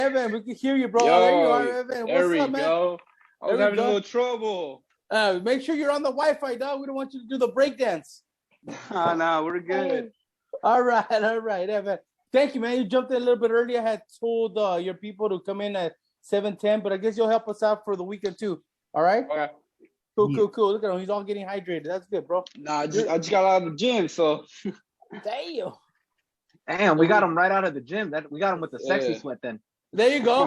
Evan, we can hear you, bro. Yo, there you are, Evan. There What's we up, man? go. I was having a little trouble. Make sure you're on the Wi-Fi, dog. We don't want you to do the breakdance. No, we're good. All right, Evan. Thank you, man. You jumped in a little bit early. I had told your people to come in at 7:10, but I guess you'll help us out for the weekend too. All right? Okay. Cool. Look at him. He's all getting hydrated. That's good, bro. Nah, I just got out of the gym, so. Damn, we got him right out of the gym. We got him with the sexy sweat then. There you go.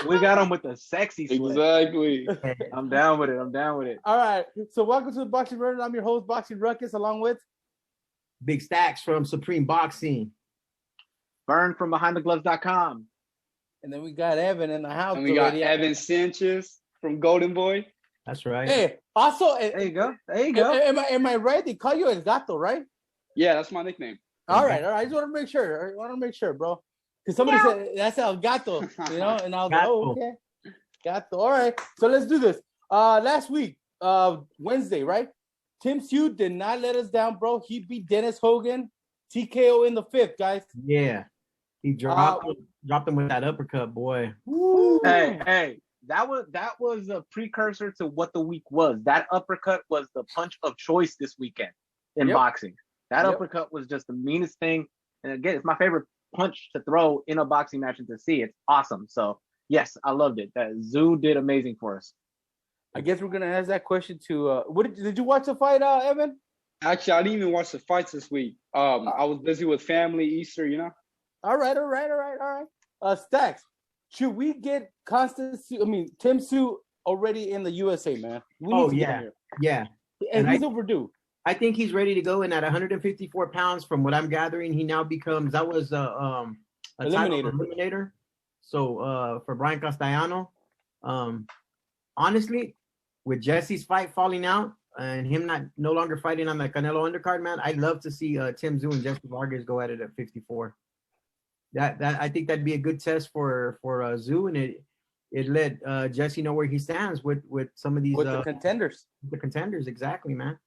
We got him with the sexy sweat. Exactly. I'm down with it. All right. So welcome to the Boxing Runner. I'm your host, Boxing Ruckus, along with Big Stacks from Supreme Boxing. Burn from BehindTheGloves.com. And then we got Evan in the house. And we got Evan Sanchez from Goldenboy. That's right. Hey, also, there you go. Am I right? They call you El Gato, right? Yeah, that's my nickname. All right. I just want to make sure, bro. Because somebody said that's El Gato, and I was like, oh, okay. Gato. All right. So let's do this. Last week, Wednesday, right? Tim Hsu did not let us down, bro. He beat Dennis Hogan, TKO in the 5th, guys. Yeah. He dropped him with that uppercut, boy. Woo. Hey. That was a precursor to what the week was. That uppercut was the punch of choice this weekend in boxing. That uppercut was just the meanest thing. And again, it's my favorite punch to throw in a boxing match and to see. It's awesome. So yes, I loved it. That Zoo did amazing for us. I guess we're gonna ask that question to did you watch the fight, Evan? Actually, I didn't even watch the fights this week. I was busy with family, Easter, you know. All right. Stacks, should we get Tim Hsu already in the USA, man? Yeah. And he's overdue. I think he's ready to go in at 154 pounds. From what I'm gathering, he now becomes a eliminator. So for Brian Castellano, honestly, with Jesse's fight falling out and him no longer fighting on the Canelo undercard, man, I'd love to see Tim Hsu and Jesse Vargas go at it at 54. That I think that'd be a good test for Hsu, and it let Jesse know where he stands with some of these the contenders. The contenders, exactly, man.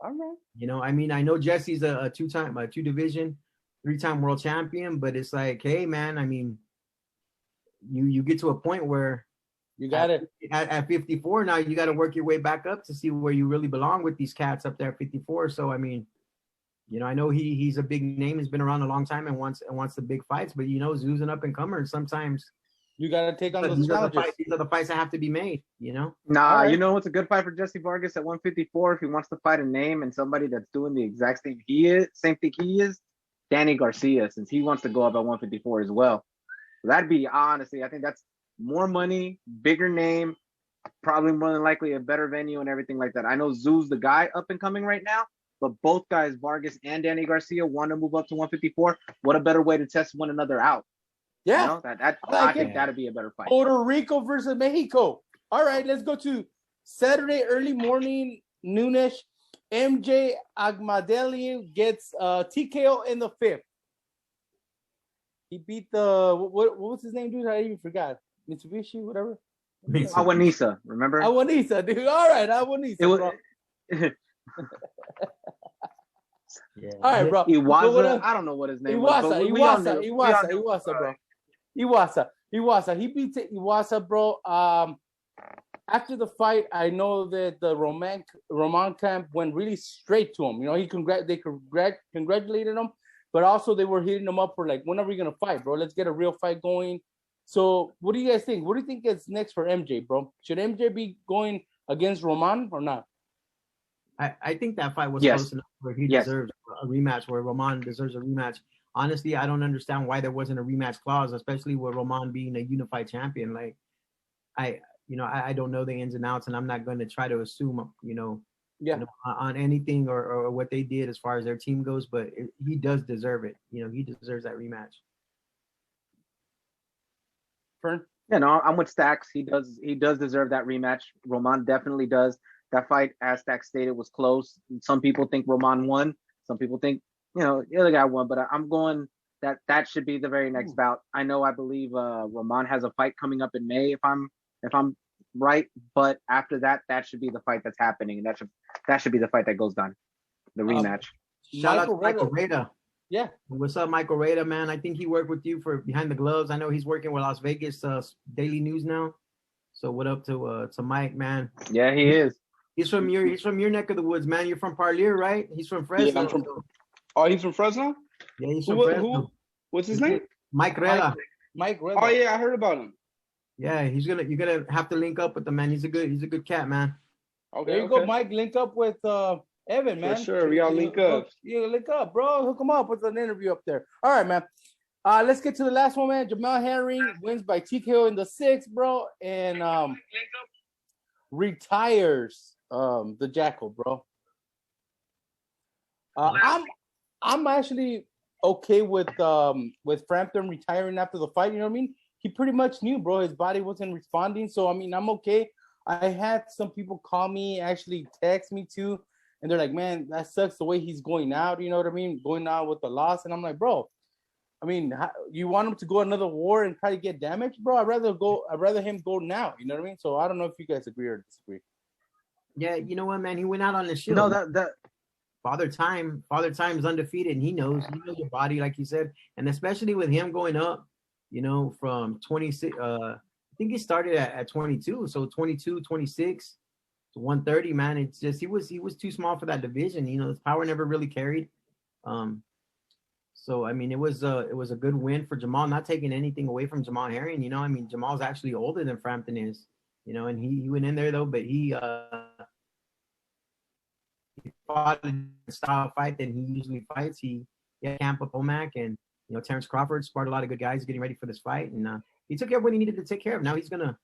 All right. You know, I mean, I know Jesse's a two-division, 3-time world champion, but it's like, hey, man, I mean, you get to a point where you got it at 54 now. You got to work your way back up to see where you really belong with these cats up there at 54. So I mean, you know, I know he's a big name. He's been around a long time and wants the big fights. But you know, Zoo's an up and comer, and sometimes you got to take on those challenges. These are the fights that have to be made. You know. Right. You know what's a good fight for Jesse Vargas at 154 if he wants to fight a name and somebody that's doing the exact same thing he is, Danny Garcia, since he wants to go up at 154 as well. So that'd be honestly, I think that's more money, bigger name, probably more than likely a better venue and everything like that. I know Zoo's the guy up and coming right now. But both guys, Vargas and Danny Garcia, want to move up to 154. What a better way to test one another out. Yeah. You know, I think that'd be a better fight. Puerto Rico versus Mexico. All right, let's go to Saturday early morning, noonish. MJ Agmadelian gets TKO in the 5th. He beat what was his name, dude? I even forgot. Mitsubishi, whatever. Awanisa, remember? Awanisa, dude. All right, Awanisa. Yeah. All right, bro. Iwasa, I don't know what his name was. Iwasa, bro. Iwasa. He beat Iwasa, bro. After the fight, I know that the Roman camp went really straight to him. You know, they congratulated him, but also they were hitting him up for like, when are we gonna fight, bro? Let's get a real fight going. So, what do you guys think? What do you think is next for MJ, bro? Should MJ be going against Roman or not? I think that fight was close enough where he deserves a rematch, where Roman deserves a rematch. Honestly, I don't understand why there wasn't a rematch clause, especially with Roman being a unified champion. Like, I don't know the ins and outs, and I'm not going to try to assume, on anything or what they did as far as their team goes, but he does deserve it. You know, he deserves that rematch. Fern? Yeah, no, I'm with Stacks. He does deserve that rematch. Roman definitely does. That fight, as Stacks stated, was close. Some people think Roman won. Some people think, the other guy won. But I'm going that should be the very next bout. I believe Roman has a fight coming up in May, if I'm right. But after that should be the fight that's happening, and that should be the fight that goes down, the rematch. Shout out to Michael Reda. Yeah. What's up, Michael Rada, man? I think he worked with you for Behind the Gloves. I know he's working with Las Vegas Daily News now. So what up to Mike, man? Yeah, he is. He's from your neck of the woods, man. You're from Parlier, right? He's from Fresno. Yeah, I'm from. Oh, he's from Fresno. Yeah, he's from Fresno. Who? What's his name? Mike Rada. Mike Rada. Oh yeah, I heard about him. Yeah, you're gonna have to link up with him, man. He's a good cat, man. Okay, there you go, Mike. Link up with Evan, man. For sure, we gotta link up. Yeah, link up, bro. Hook him up with an interview up there. All right, man. Let's get to the last one, man. Jamal Herring wins by TKO in the 6th, bro, and retires the Jackal, bro. I'm actually okay with Frampton retiring after the fight. You know what I mean? He pretty much knew, bro. His body wasn't responding, so I mean, I'm okay. I had some people call me, actually text me too, and they're like, "Man, that sucks the way he's going out." You know what I mean? Going out with the loss, and I'm like, bro. I mean, you want him to go another war and try to get damaged, bro? I'd rather him go now. You know what I mean? So I don't know if you guys agree or disagree. Yeah, you know what, man? He went out on the shield. No, that Father Time is undefeated, and he knows your body, like you said, and especially with him going up, you know, from 26. I think he started at 22, so 22, 26 to 130. Man, it's just he was too small for that division. You know, his power never really carried. So I mean, it was a good win for Jamal. Not taking anything away from Jamal Herring. You know, I mean, Jamal's actually older than Frampton is. You know, and he went in there though, but he fought a style fight that he usually fights. He had camp with Omac and Terrence Crawford, sparred a lot of good guys getting ready for this fight, and he took care of what he needed to take care of. Now he's gonna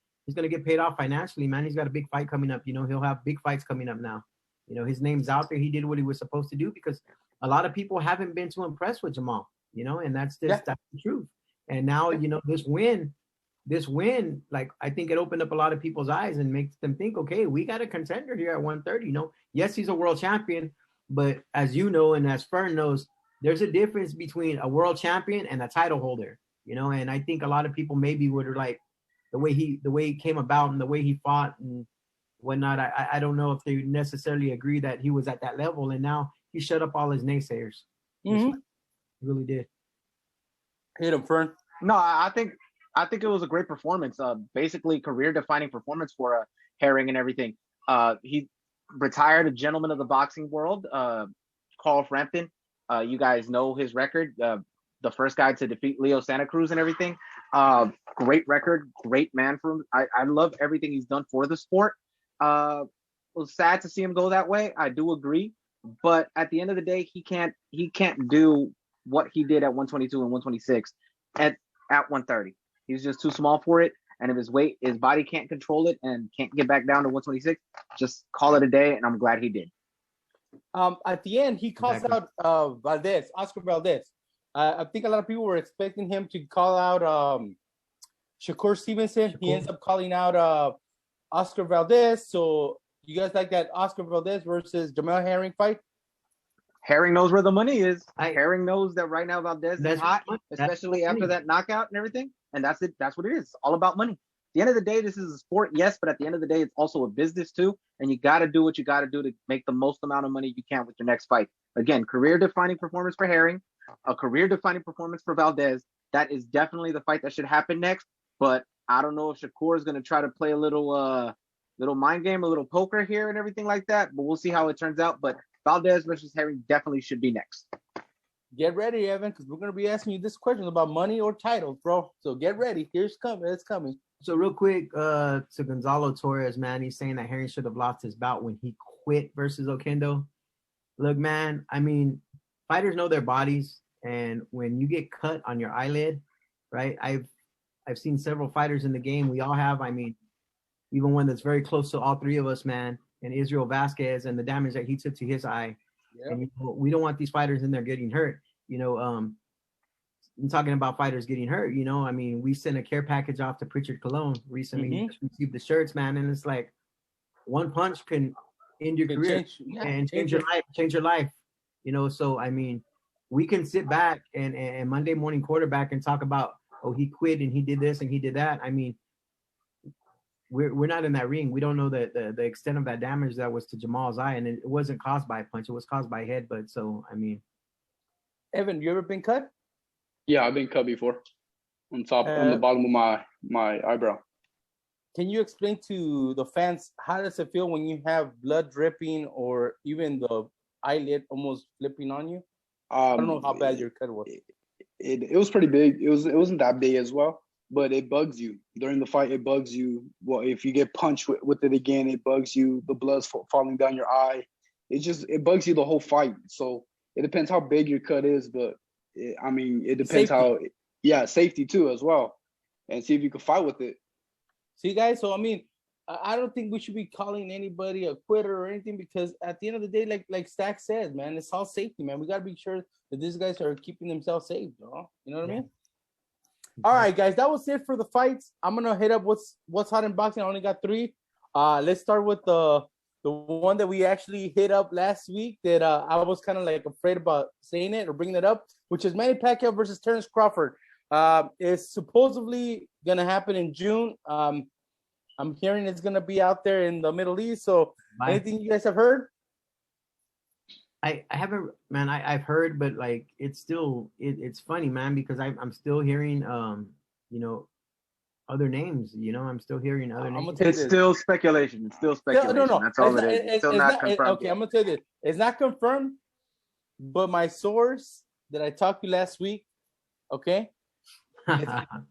get paid off financially, man. He's got a big fight coming up. You know, he'll have big fights coming up now. You know, his name's out there. He did what he was supposed to do because a lot of people haven't been too impressed with Jamal. You know, and that's the truth. And now this win, like I think it opened up a lot of people's eyes and makes them think, okay, we got a contender here at 130. You know, yes, he's a world champion, but as you know, and as Fern knows, there's a difference between a world champion and a title holder. You know, and I think a lot of people maybe would like the way he came about and the way he fought and whatnot. I don't know if they necessarily agree that he was at that level, and now he shut up all his naysayers. Mm-hmm. He really did. Hit him, Fern. No, I think it was a great performance. Basically career-defining performance for Herring and everything. He retired a gentleman of the boxing world, Carl Frampton. You guys know his record. The first guy to defeat Leo Santa Cruz and everything. Great record, great man for him. I love everything he's done for the sport. It was sad to see him go that way. I do agree, but at the end of the day, he can't do what he did at 122 and 126 at 130. He's just too small for it, and if his body can't control it and can't get back down to 126, just call it a day. And I'm glad he did. At the end, he calls out Oscar Valdez. I think a lot of people were expecting him to call out Shakur Stevenson. He ends up calling out Oscar Valdez. So you guys like that Oscar Valdez versus Jamal Herring fight? Herring knows where the money is. Herring knows that right now Valdez is hot, especially after that knockout and everything. And that's it. That's what it is. It's all about money. At the end of the day, this is a sport, yes, but at the end of the day, it's also a business too. And you got to do what you got to do to make the most amount of money you can with your next fight. Again, career-defining performance for Herring, a career-defining performance for Valdez. That is definitely the fight that should happen next. But I don't know if Shakur is going to try to play a little mind game, a little poker here and everything like that. But we'll see how it turns out. But Valdez versus Herring definitely should be next. Get ready, Evan, because we're going to be asking you this question about money or titles, bro. So get ready. It's coming. So real quick, to Gonzalo Torres, man, he's saying that Herring should have lost his bout when he quit versus Oquendo. Look, man, I mean, fighters know their bodies, and when you get cut on your eyelid, right? I've seen several fighters in the game. We all have. I mean, even one that's very close to all three of us, man, and Israel Vasquez and the damage that he took to his eye. Yep. And we don't want these fighters in there getting hurt. I'm talking about fighters getting hurt. I mean, we sent a care package off to Pritchard Cologne recently. Mm-hmm. Just received the shirts, man, and it's like one punch can end your career and change your life. So I mean, we can sit back and Monday morning quarterback and talk about, oh, he quit and he did this and he did that. I mean, we're not in that ring. We don't know the extent of that damage that was to Jamal's eye, and it wasn't caused by a punch. It was caused by a headbutt. So I mean, Evan, you ever been cut? Yeah, I've been cut before. On the bottom of my eyebrow. Can you explain to the fans how does it feel when you have blood dripping or even the eyelid almost flipping on you? I don't know how bad your cut was. It was pretty big. It wasn't that big as well, but it bugs you during the fight. It bugs you. Well, if you get punched with it again, it bugs you. The blood's falling down your eye. It bugs you the whole fight. So it depends how big your cut is, but it depends safety. Safety too as well, and see if you can fight with it. See, guys. So I don't think we should be calling anybody a quitter or anything, because at the end of the day, like Stack says, man, it's all safety, man. We gotta be sure that these guys are keeping themselves safe, bro. You know what I mean? All right, guys, that was it for the fights. I'm gonna hit up what's hot in boxing. I only got 3. Let's start with the one that we actually hit up last week that I was kind of like afraid about saying it or bringing it up, which is Manny Pacquiao versus Terrence Crawford. It's supposedly gonna happen in June. I'm hearing it's gonna be out there in the Middle East. So, anything you guys have heard? I haven't, man. I've heard, but like it's still it's funny, man, because I'm still hearing other names. I'm still hearing other names. It's still speculation. It's still speculation. No. That's all it is. It's still not confirmed. Okay, I'm gonna tell you this. It's not confirmed, but my source that I talked to last week, okay,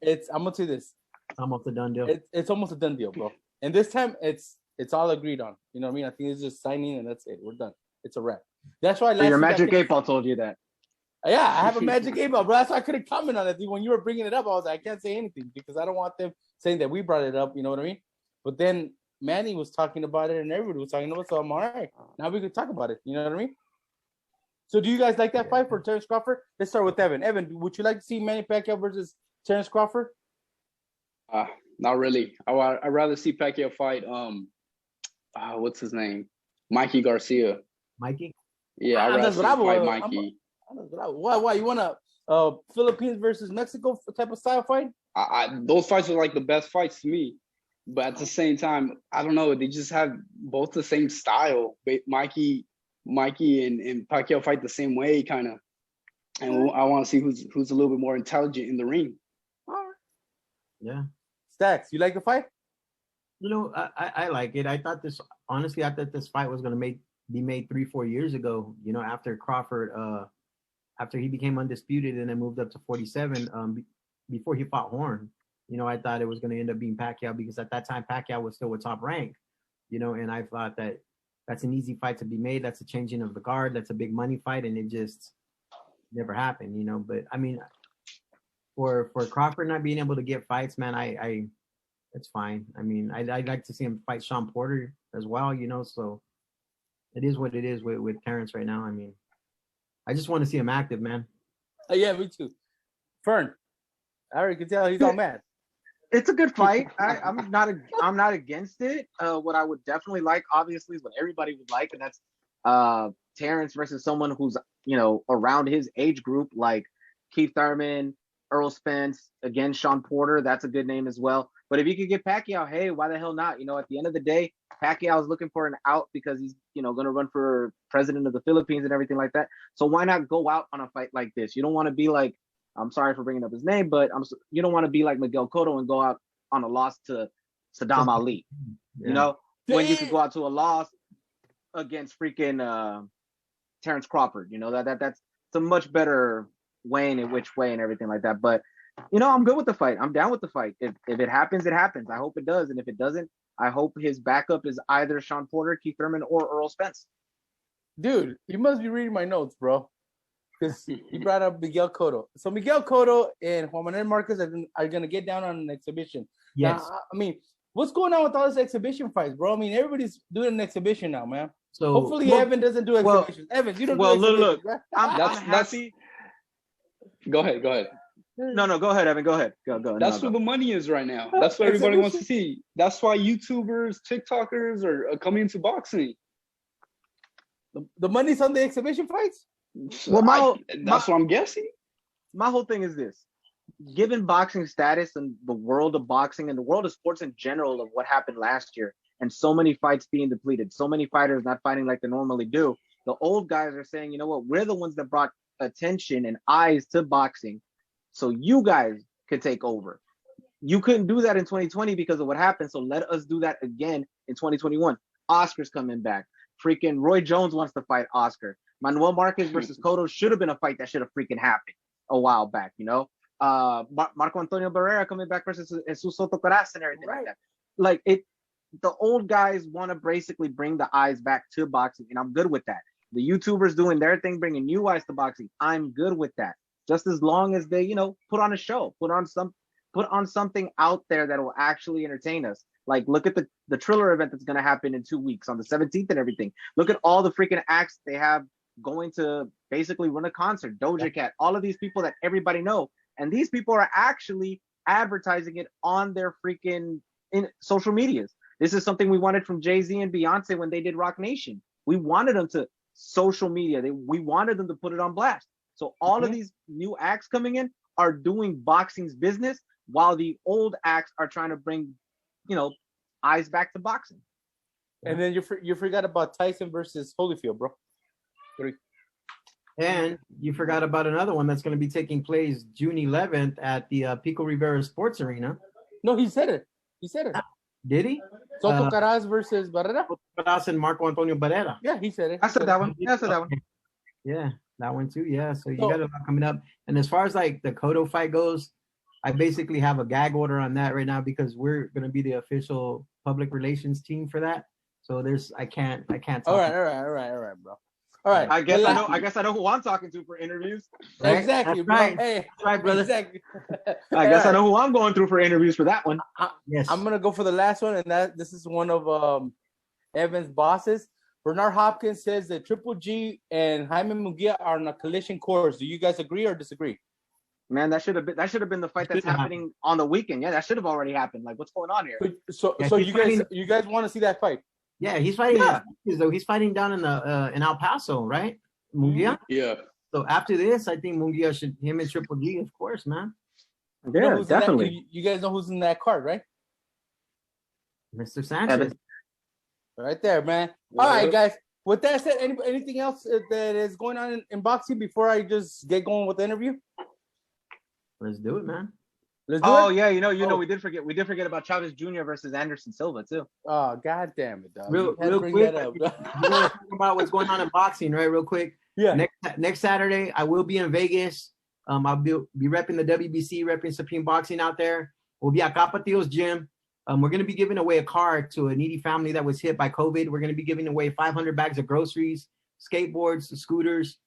it's I'm gonna tell you this. Almost a done deal. It's almost a done deal, bro. And this time it's all agreed on. You know what I mean? I think it's just signing and that's it. We're done. It's a wrap. That's why your Magic 8-Ball told you that. Yeah, I have a Magic 8-Ball, bro. That's why I couldn't comment on it. When you were bringing it up, I was like, I can't say anything because I don't want them saying that we brought it up. You know what I mean? But then Manny was talking about it and everybody was talking about it. So I'm all right. Now we can talk about it. You know what I mean? So do you guys like that fight for Terrence Crawford? Let's start with Evan. Evan, would you like to see Manny Pacquiao versus Terrence Crawford? Not really. I'd rather see Pacquiao fight what's his name? Mikey Garcia. Mikey? Yeah, I'd rather see him fight Mikey. Why? You want a Philippines versus Mexico type of style fight? Those fights are like the best fights to me. But at the same time, I don't know. They just have both the same style. Mikey and Pacquiao fight the same way, kind of. And I want to see who's a little bit more intelligent in the ring. All right. Yeah. Stacks, you like the fight? I like it. I thought this fight was going to be made 3-4 years ago, after Crawford, after he became undisputed and then moved up to 47, before he fought Horn. I thought it was going to end up being Pacquiao because at that time Pacquiao was still a top rank, and I thought that that's an easy fight to be made. That's a changing of the guard. That's a big money fight, and it just never happened, But I mean, for Crawford not being able to get fights, man, I it's fine. I mean, I'd like to see him fight Sean Porter as well, So it is what it is with Terrence right now. I mean, I just want to see him active, man. Yeah, me too. Fern, I already can tell he's all mad. It's a good fight. I'm not against it. What I would definitely like, obviously, is what everybody would like, and that's Terrence versus someone who's around his age group, like Keith Thurman, Earl Spence, again Sean Porter. That's a good name as well. But if you could get Pacquiao, hey, why the hell not? At the end of the day, Pacquiao is looking for an out because he's, going to run for president of the Philippines and everything like that. So why not go out on a fight like this? You don't want to be like, I'm sorry for bringing up his name, but you don't want to be like Miguel Cotto and go out on a loss to Saddam Ali. Yeah. When you could go out to a loss against freaking Terrence Crawford. That's a much better way in which way and everything like that. But I'm good with the fight. I'm down with the fight. If it happens, it happens. I hope it does. And if it doesn't, I hope his backup is either Sean Porter, Keith Thurman, or Earl Spence. Dude, you must be reading my notes, bro. Because you brought up Miguel Cotto. So Miguel Cotto and Juan Manuel Marquez are going to get down on an exhibition. Yes. Now, I mean, what's going on with all these exhibition fights, bro? I mean, everybody's doing an exhibition now, man. So hopefully Evan doesn't do exhibitions. Evan, you don't do exhibitions. Look. Right? I'm happy. Go ahead. No, go ahead, Evan. Go ahead. Go. That's where the money is right now. That's what everybody wants to see. That's why YouTubers, TikTokers are coming into boxing. The money's on the exhibition fights? Well, that's what I'm guessing. My whole thing is this. Given boxing status and the world of boxing and the world of sports in general of what happened last year and so many fights being depleted, so many fighters not fighting like they normally do, the old guys are saying, you know what, we're the ones that brought attention and eyes to boxing so you guys could take over. You couldn't do that in 2020 because of what happened. So let us do that again in 2021. Oscar's coming back. Freaking Roy Jones wants to fight Oscar. Manuel Marquez versus Cotto should have been a fight that should have freaking happened a while back, you know? Marco Antonio Barrera coming back versus Jesus Soto Caras and everything like that. Like the old guys want to basically bring the eyes back to boxing, and I'm good with that. The YouTubers doing their thing, bringing new eyes to boxing, I'm good with that. Just as long as they, you know, put on a show, put on something out there that will actually entertain us. Like, look at the Triller event that's going to happen in 2 weeks on the 17th and everything. Look at all the freaking acts they have going to basically run a concert. Doja Cat, all of these people that everybody know. And these people are actually advertising it on their freaking social medias. This is something we wanted from Jay-Z and Beyonce when they did Rock Nation. We wanted them to social media. We wanted them to put it on blast. So all of these new acts coming in are doing boxing's business while the old acts are trying to bring, you know, eyes back to boxing. And then you forgot about Tyson versus Holyfield, bro. And you forgot about another one that's going to be taking place June 11th at the Pico Rivera Sports Arena. No, he said it. Did he? Soto Caras versus Barrera? Soto Caras and Marco Antonio Barrera. Yeah, he said it. I said that one. Yeah, I said that one. Yeah, that one too. Yeah, so you got a lot coming up. And as far as like the Cotto fight goes, I basically have a gag order on that right now because we're going to be the official public relations team for that. So I can't talk. All right, bro. All right. I guess I know who I'm talking to for interviews. Right? Exactly, bro. Right. Hey, that's right, brother. Exactly. I guess I know who I'm going through for interviews for that one. Yes. I'm gonna go for the last one, and this is one of Evan's bosses. Bernard Hopkins says that Triple G and Jaime Munguia are on a collision course. Do you guys agree or disagree? Man, that should have been the fight that's happening on the weekend. Yeah, that should have already happened. Like, what's going on here? So you guys want to see that fight? Yeah, he's fighting. Yeah. He's fighting down in El Paso, right? Munguia. Yeah. So after this, I think Munguia him and Triple G, of course, man. Yeah, definitely. You guys know who's in that card, right? Mr. Sanchez. Right there, man. All right, guys. With that said, anything else that is going on in boxing before I just get going with the interview? Let's do it, man. Yeah, you know, we did forget about Chavez Jr. versus Anderson Silva too. Oh, god damn it, dog. Real quick, talk about what's going on in boxing, right? Real quick. Yeah. Next Saturday, I will be in Vegas. I'll be repping the WBC, repping Supreme Boxing out there. We'll be at Capatillo's gym. We're going to be giving away a card to a needy family that was hit by COVID. We're going to be giving away 500 bags of groceries, skateboards, scooters.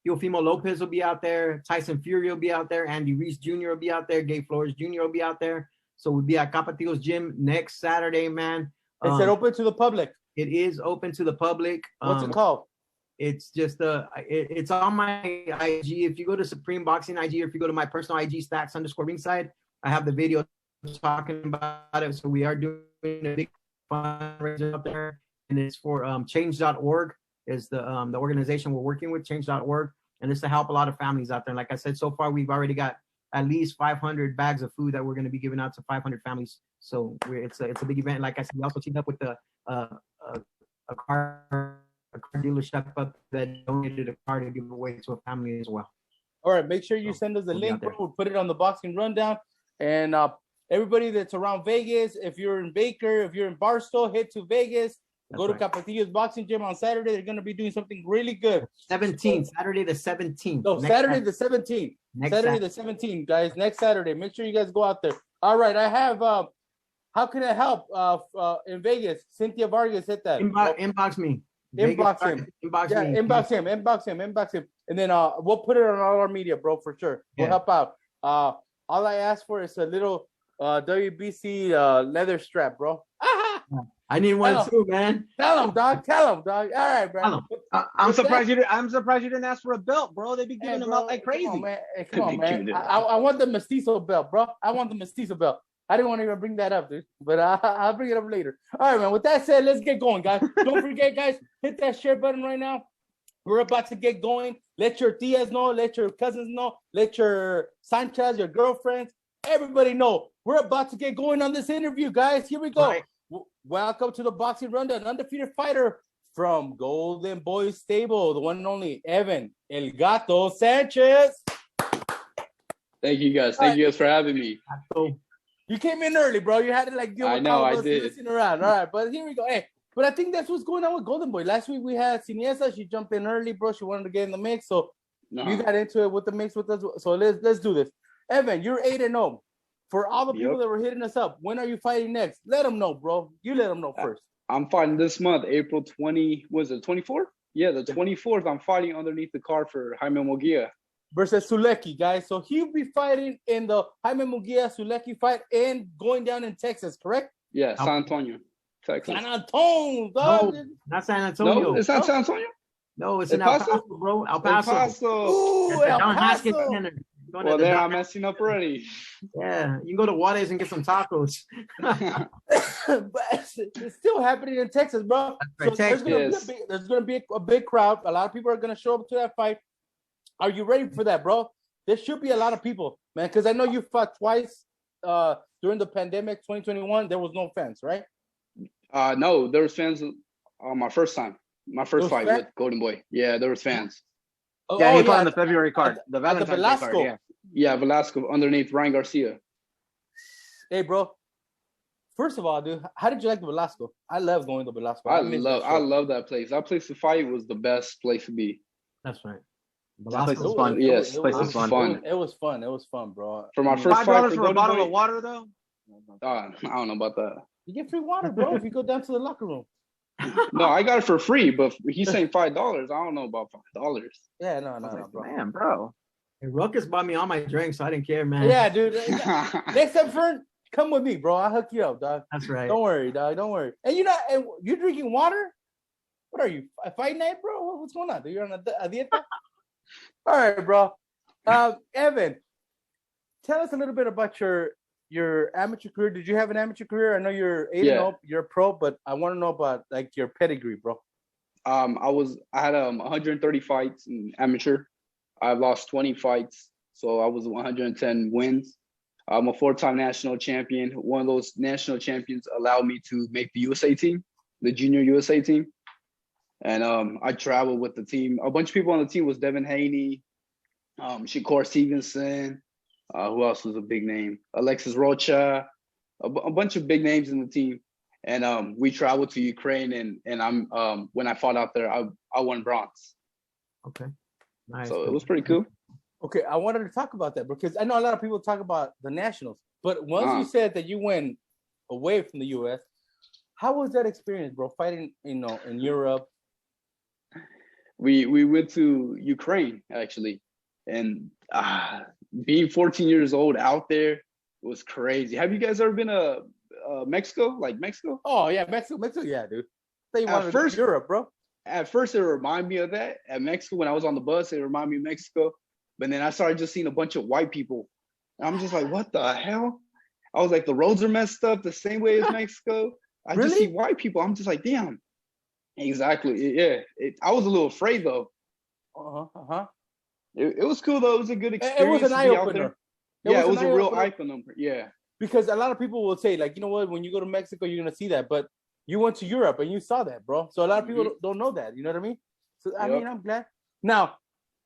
Teofimo Lopez will be out there. Tyson Fury will be out there. Andy Reese Jr. will be out there. Gabe Flores Jr. will be out there. So we'll be at Capatillo's gym next Saturday, man. Is it open to the public? It is open to the public. What's it called? It's just it's on my IG. If you go to Supreme Boxing IG, or if you go to my personal IG, Stacks_ringside, I have the video talking about it. So we are doing a big fundraiser out there, and it's for change.org. is the organization we're working with, change.org, and it's to help a lot of families out there. And like I said, so far we've already got at least 500 bags of food that we're going to be giving out to 500 families. So it's a big event. Like I said, we also teamed up with a car dealership up that donated a car to give away to a family as well. All right, make sure you send us the link. We'll put it on the Boxing Rundown. And everybody that's around Vegas, if you're in Baker, if you're in Barstow, head to Vegas. Go to Capatillo's Boxing Gym on Saturday. They're going to be doing something really good. Saturday the 17th. No, Saturday the 17th. Saturday the 17th, guys. Next Saturday. Make sure you guys go out there. All right, I have, how can I help in Vegas? Cynthia Vargas hit that. Inbox me. Inbox him. Inbox him. And then we'll put it on all our media, bro, for sure. We'll help out. All I ask for is a little WBC leather strap, bro. I need one too, man. Tell him, dog. All right, bro. I'm surprised you didn't ask for a belt, bro. They be giving them out like crazy. Come on, man. I want the mestizo belt, bro. I want the mestizo belt. I didn't want to even bring that up, dude, but I'll bring it up later. All right, man. With that said, let's get going, guys. Don't forget, guys, hit that share button right now. We're about to get going. Let your tias know. Let your cousins know. Let your Sanchez, your girlfriends, everybody know. We're about to get going on this interview, guys. Here we go. Right. Welcome to the Boxing Rundown. Undefeated fighter from Goldenboy Stable, the one and only Evan El Gato Sanchez. Thank you guys. Thank you guys for having me. You came in early, bro. You had to like deal with I know, I did. Listening around. All right, but here we go. Hey, but I think that's what's going on with Goldenboy. Last week we had Siniesa. She jumped in early, bro. She wanted to get in the mix, so you got into it with the mix with us. So let's do this. Evan, you're 8-0. For all the people that were hitting us up, when are you fighting next? Let them know, bro. You let them know first. I'm fighting this month, April 20. Was it 24th? Yeah, the 24th. I'm fighting underneath the card for Jaime Munguia versus Sulecki, guys. So he'll be fighting in the Jaime Munguia-Sulecki fight and going down in Texas, correct? Yeah, San Antonio, Texas. San Antonio, dog. No, not San Antonio. No, it's not San Antonio? No, it's in El Paso, bro. El Paso. Ooh, El Paso. Well, then I'm messing up already. Yeah, you can go to Juarez and get some tacos. But it's still happening in Texas, bro. So there's going to be a big crowd. A lot of people are going to show up to that fight. Are you ready for that, bro? There should be a lot of people, man, because I know you fought twice during the pandemic, 2021. There was no fans, right? No, there was fans on my first time. My first fight with Goldenboy. Yeah, there was fans. He fought on the February card. The Valentine's Day card, yeah. Yeah, Velasco underneath Ryan Garcia. Hey, bro. First of all, dude, how did you like the Velasco? I love going to Velasco. I love that place. That place to fight was the best place to be. That's right. That place was fun. Yes, it was fun. It was fun. It was fun, bro. For my first fight for a bottle of water, though? I don't know about that. You get free water, bro, if you go down to the locker room. No, I got it for free, but he's saying $5. I don't know about $5. Yeah, no, bro. Man, bro. Hey, Ruckus bought me all my drinks, so I didn't care, man. Yeah, dude. Next time, Fern, come with me, bro. I'll hook you up, dog. That's right. Don't worry, dog. Don't worry. And you're drinking water? What are you, a fight night, bro? What's going on? You're on a dieta? All right, bro. Evan, tell us a little bit about your amateur career. Did you have an amateur career? I know you're 8-0, you're a pro, but I want to know about like your pedigree, bro. I had 130 fights in amateur. I've lost 20 fights, so I was 110 wins. I'm a 4-time national champion. One of those national champions allowed me to make the USA team, the junior USA team. And I traveled with the team. A bunch of people on the team was Devin Haney, Shakur Stevenson. Who else was a big name? Alexis Rocha, a bunch of big names in the team. And we traveled to Ukraine, and I'm when I fought out there, I won bronze. Okay, nice. So it was pretty cool. Okay, I wanted to talk about that because I know a lot of people talk about the nationals, but once you said that you went away from the U.S., how was that experience, bro? Fighting, in Europe. We went to Ukraine actually, and being 14 years old out there was crazy. Have you guys ever been to Mexico? Like Mexico? Oh yeah, Mexico, yeah, dude. At first, Europe, bro. At first, it reminded me of that. At Mexico, when I was on the bus, it reminded me of Mexico. But then I started just seeing a bunch of white people. And I'm just like, what the hell? I was like, the roads are messed up the same way as Mexico. I just see white people. I'm just like, damn. Exactly. Yeah. I was a little afraid though. It was cool though. It was a good experience. It was an eye opener. It was a real eye opener. Yeah. Because a lot of people will say, like, you know what, when you go to Mexico, you're gonna see that. But you went to Europe and you saw that, bro. So a lot of people don't know that. You know what I mean? So I mean, I'm glad. Now,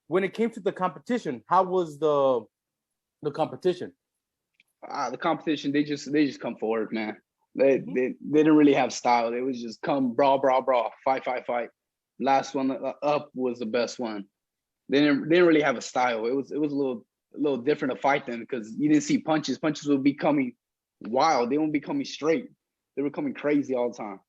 when it came to the competition, how was the competition? The competition, they just come forward, man. They didn't really have style. They was just come brawl, fight. Last one up was the best one. They didn't really have a style. It was a little different to fight them because you didn't see punches. Punches would be coming wild. They won't be coming straight. They were coming crazy all the time.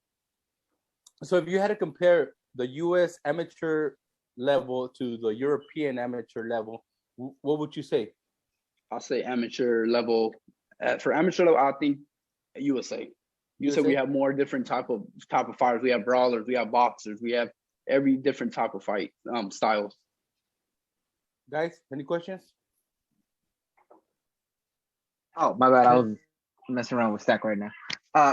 So if you had to compare the U.S. amateur level to the European amateur level, what would you say? I'll say amateur level. For amateur level, I think USA. USA, we have more different type of fighters. We have brawlers, we have boxers, we have every different type of fight styles. Guys, any questions? Oh, my bad. I was messing around with Stack right now.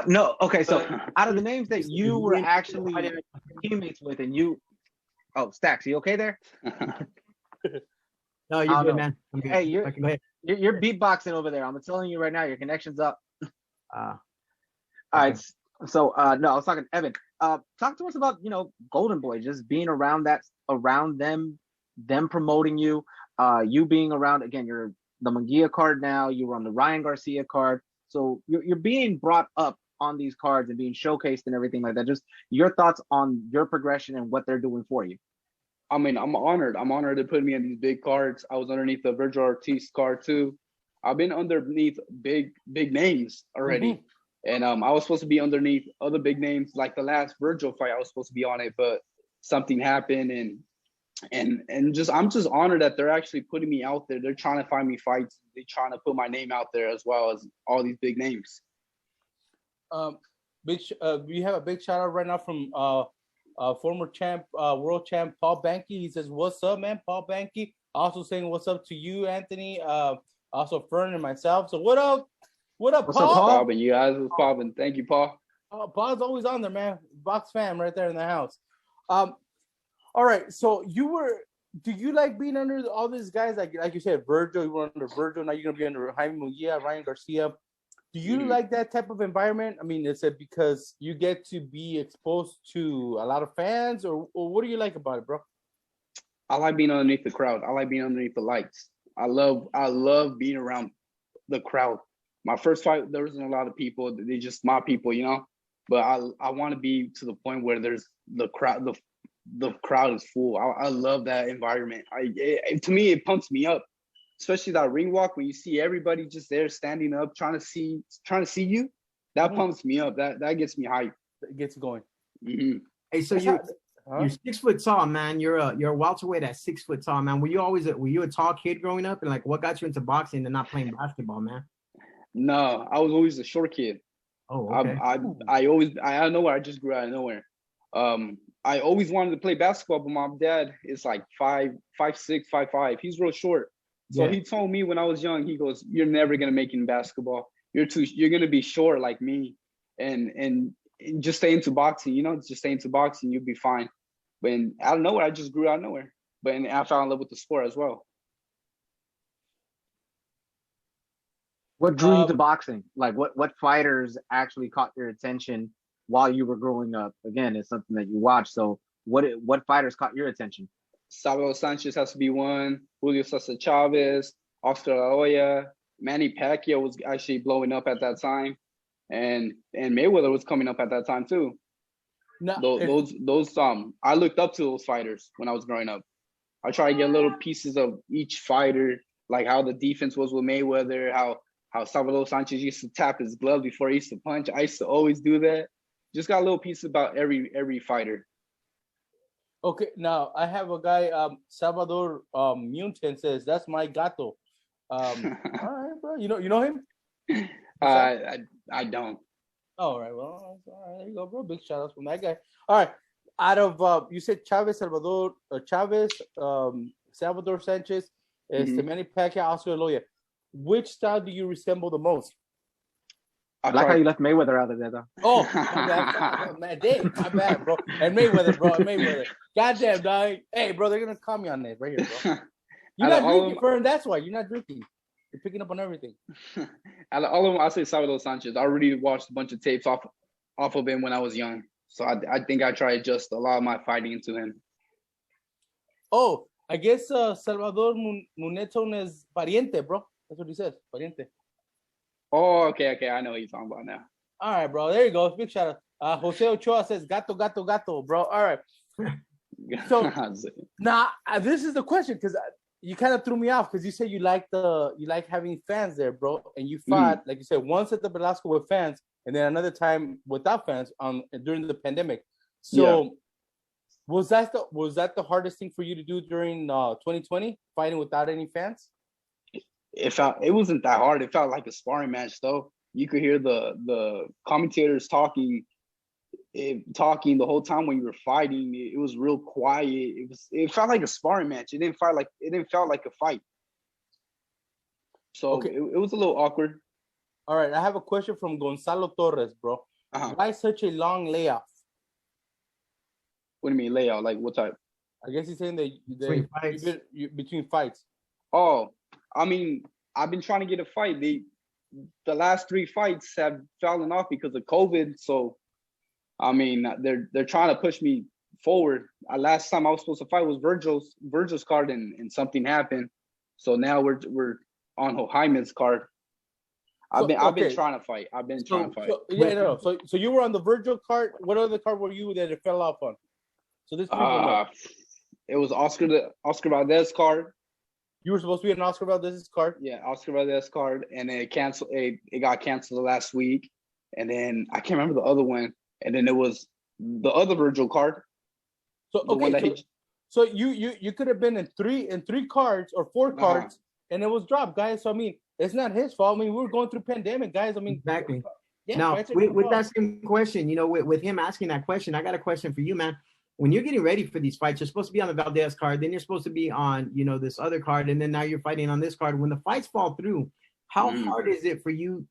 No, okay. So out of the names that you were actually teammates with, and you, Stacks, you okay there? No, you're good, man. I'm good. Hey, you're beatboxing over there. I'm telling you right now, your connection's up. All right. So no, I was talking to Evan. talk to us about Goldenboy, just being around them promoting you, you being around again. You're the Munguia card now. You were on the Ryan Garcia card, so you're being brought up on these cards and being showcased and everything like that. Just your thoughts on your progression and what they're doing for you. I mean, I'm honored. I'm honored to put me on these big cards. I was underneath the Virgil Ortiz card too. I've been underneath big names already. Mm-hmm. And I was supposed to be underneath other big names, like the last Virgil fight. I was supposed to be on it, but something happened, and I'm just honored that they're actually putting me out there. They're trying to find me fights. They're trying to put my name out there as well as all these big names. We have a big shout out right now from former champ, world champ Paul Banky. He says, "What's up, man?" Paul Banky also saying, "What's up to you, Anthony?" Also Fern and myself. So what up? What up, What's Paul? What's up, poppin'? You guys was popping. Thank you, Paul. Paul's always on there, man. Box fam right there in the house. All right. So do you like being under all these guys? Like you said, Virgil, you were under Virgil. Now you're going to be under Jaime Munguia, Ryan Garcia. Do you like that type of environment? I mean, is it because you get to be exposed to a lot of fans, or what do you like about it, bro? I like being underneath the crowd. I like being underneath the lights. I love being around the crowd. My first fight, there wasn't a lot of people. They just my people, But I want to be to the point where there's the crowd. The crowd is full. I love that environment. To me, it pumps me up, especially that ring walk when you see everybody just there standing up, trying to see you. That pumps me up. That gets me hyped. It gets going. Mm-hmm. Hey, so you're 6 foot tall, man. You're a welterweight at 6 foot tall, man. Were you a tall kid growing up, and like what got you into boxing and not playing basketball, man? No, I was always a short kid. Oh, okay. I out of nowhere. I just grew out of nowhere. I always wanted to play basketball, but my dad is like 5'6", 5'5". He's real short. So He told me when I was young, he goes, "You're never gonna make it in basketball. You're gonna be short like me, and just stay into boxing. Just stay into boxing. You'll be fine." But out of nowhere, I just grew out of nowhere. But I fell in love with the sport as well. What drew you to boxing? Like what fighters actually caught your attention while you were growing up? Again, it's something that you watched. So what fighters caught your attention? Salvador Sanchez has to be one. Julio Cesar Chavez, Oscar La Hoya, Manny Pacquiao was actually blowing up at that time, and Mayweather was coming up at that time too. Those I looked up to those fighters when I was growing up. I tried to get little pieces of each fighter, like how the defense was with Mayweather, how Salvador Sanchez used to tap his glove before he used to punch. I used to always do that. Just got a little piece about every fighter. Okay, now I have a guy, Salvador Munten says, "That's my gato." All right, bro. You know him? I don't. All right, well, all right, there you go, bro. Big shout outs from that guy. All right, out of you said Chavez, Salvador Sanchez, Manny Pacquiao, Oscar La Hoya. Which style do you resemble the most? I like how you left Mayweather out of there, though. Oh, my bad, bro. And Mayweather. Goddamn, dog. Hey, bro, they're gonna call me on this right here, bro. You're not drinking, Fern. That's why you're not drinking. You're picking up on everything. Out of all of them, I say Salvador Sanchez. I already watched a bunch of tapes off of him when I was young, so I think I try to adjust a lot of my fighting into him. Oh, I guess Salvador Muneton is pariente, bro. That's what he says, pariente. Oh, okay. I know what you're talking about now. All right, bro. There you go. Big shout out. Jose Ochoa says, gato, bro. All right. So now this is the question, because you kind of threw me off, because you said you like having fans there, bro, and you fought like you said once at the Velasco with fans, and then another time without fans during the pandemic. So was that the hardest thing for you to do during 2020, fighting without any fans? It wasn't that hard. It felt like a sparring match, though. You could hear the commentators talking the whole time when you were fighting. It was real quiet. It felt like a sparring match. It didn't feel like a fight. So it was a little awkward. All right, I have a question from Gonzalo Torres, bro. Why such a long layoff? What do you mean layoff? Like what type? I guess he's saying that between fights. Oh, I mean, I've been trying to get a fight. The last 3 fights have fallen off because of COVID. So I mean, they're trying to push me forward. Last time I was supposed to fight was Virgil's card, and something happened. So now we're on Jaime's card. I've been trying to fight. So you were on the Virgil card. What other card were you that it fell off on? So this it was Oscar Valdez card. You were supposed to be an Oscar Valdez's card. Yeah, Oscar Valdez card, and then it got canceled last week, and then I can't remember the other one, and then it was the other Virgil card. So so you could have been in three cards or four cards, and it was dropped, guys. So I mean, it's not his fault. I mean, we were going through pandemic, guys. I mean, exactly. Yeah, now with that same question, with him asking that question, I got a question for you, man. When you're getting ready for these fights, you're supposed to be on the Valdez card, then you're supposed to be on, this other card, and then now you're fighting on this card. When the fights fall through, how hard is it for you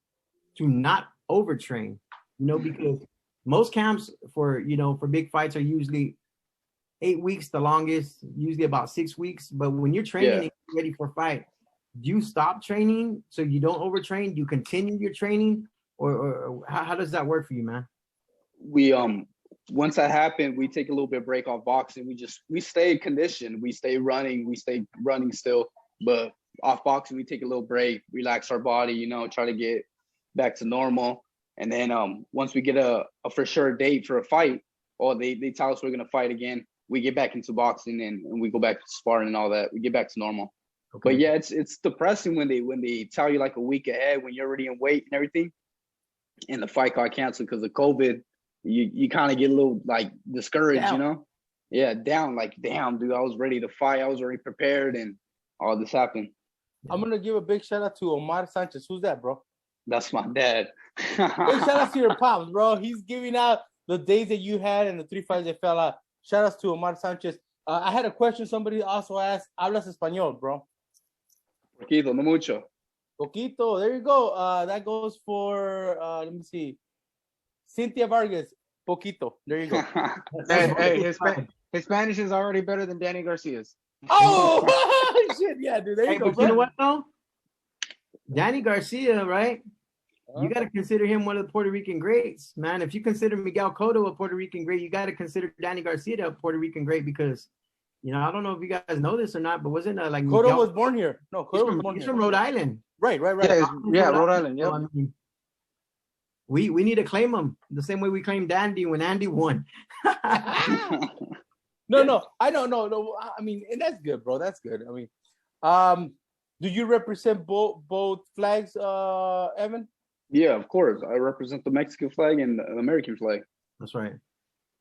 to not overtrain? Because most camps for big fights are usually 8 weeks, the longest, usually about 6 weeks. But when you're training and you're ready for a fight, do you stop training so you don't overtrain? Do you continue your training, or how does that work for you, man? We once that happened, we take a little bit of break off boxing. We stay conditioned. We stay running. We stay running still. But off boxing, we take a little break, relax our body, try to get back to normal. And then once we get a for sure date for a fight, or they tell us we're going to fight again, we get back into boxing and we go back to sparring and all that. We get back to normal. Okay. But yeah, it's depressing when they tell you like a week ahead when you're already in weight and everything, and the fight got canceled because of COVID. You kind of get a little like discouraged, down. Yeah, down, like, damn, dude, I was ready to fight. I was already prepared, and all this happened. I'm going to give a big shout out to Omar Sanchez. Who's that, bro? That's my dad. Big shout out to your pops, bro. He's giving out the days that you had and the 3 fights that fell out. Shout out to Omar Sanchez. I had a question somebody also asked. ¿Hablas español, bro? Poquito, no mucho. Poquito, there you go. That goes for, let me see. Cynthia Vargas, poquito. There you go. Hey, his Spanish is already better than Danny Garcia's. Oh, shit. Yeah, dude. There you go, bro. You know what, though? Danny Garcia, right? You got to consider him one of the Puerto Rican greats, man. If you consider Miguel Cotto a Puerto Rican great, you got to consider Danny Garcia a Puerto Rican great because, I don't know if you guys know this or not, but wasn't like Cotto Miguel was born here? No, Cotto was born here. He's from Rhode Island. Right. Yeah, Rhode Island. Yeah. So, we need to claim him the same way we claimed Andy when Andy won. No, I don't know. No, I mean, and that's good, bro. That's good. I mean, do you represent both flags, Evan? Yeah, of course. I represent the Mexican flag and the American flag. That's right.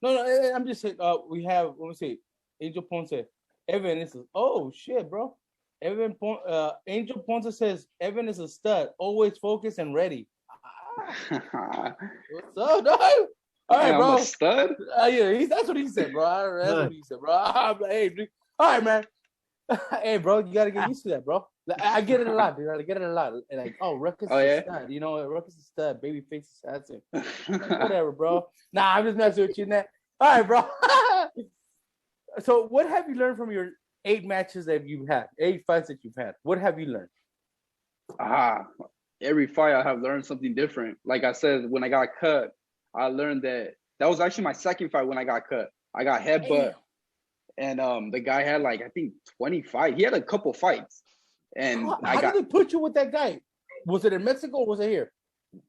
No, I'm just saying. We have, let me see, Angel Ponce. Evan is oh shit, bro. Angel Ponce says Evan is a stud, always focused and ready. What's up, dog? All right, bro. I'm a stud? Yeah, that's what he said, bro. That's what he said, bro. I'm like, hey, dude. All right, man. Hey, bro, you gotta get used to that, bro. I get it a lot, dude. I get it a lot. Like, Ruckus is a stud. Ruckus is a stud. Babyface is assassin. Whatever, bro. Nah, I'm just messing with you, man. All right, bro. So, what have you learned from your 8 matches that you've had, 8 fights that you've had? What have you learned? Every fight I have learned something different. Like I said, when I got cut, I learned that was actually my second fight when I got cut. I got headbutt, and the guy had like I think 20 fights. He had a couple fights, and how did they put you with that guy? Was it in Mexico or was it here?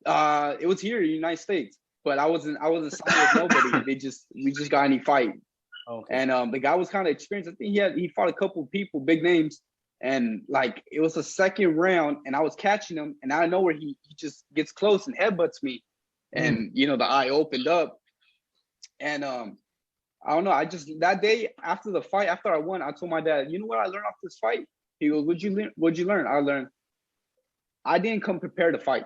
It was here in the United States, but I wasn't signed with nobody. We just got any fight, and the guy was kind of experienced. I think he fought a couple of people, big names. And like it was the second round, and I was catching him, and out of nowhere he just gets close and headbutts me, and the eye opened up, and I don't know. I just that day after the fight, after I won, I told my dad, you know what I learned off this fight? He goes, What'd you learn? I learned I didn't come prepared to fight.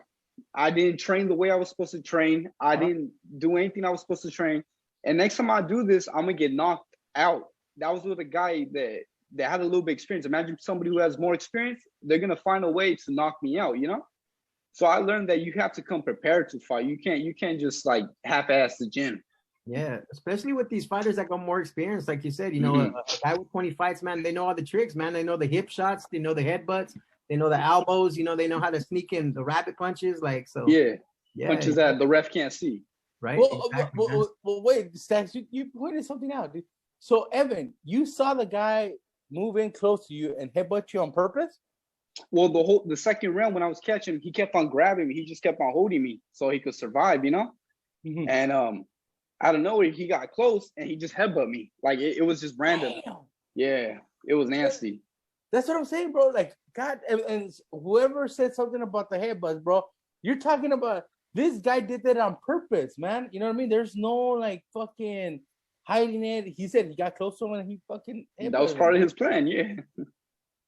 I didn't train the way I was supposed to train. I didn't do anything I was supposed to train. And next time I do this, I'm gonna get knocked out. That was with a guy that had a little bit of experience. Imagine somebody who has more experience, they're going to find a way to knock me out, So I learned that you have to come prepared to fight. You can't just like half-ass the gym. Yeah, especially with these fighters that got more experience. Like you said, a guy with 20 fights, man, they know all the tricks, man. They know the hip shots. They know the headbutts. They know the elbows. They know how to sneak in the rabbit punches. Like, so. Yeah. Punches that the ref can't see. right? Well, Exactly, wait, Stacks, you pointed something out, dude. So, Evan, you saw the guy move in close to you and headbutt you on purpose? Well, the second round when I was catching, he kept on grabbing me. He just kept on holding me so he could survive, you know. Mm-hmm. And out of nowhere, he got close and he just headbutt me. Like it was just random. Damn. Yeah, it was nasty. That's what I'm saying, bro. Like, God, and whoever said something about the headbutts, bro, you're talking about this guy did that on purpose, man. You know what I mean? There's no like fucking hiding it. He said he got close to him and he fucking that was part of his plan, yeah.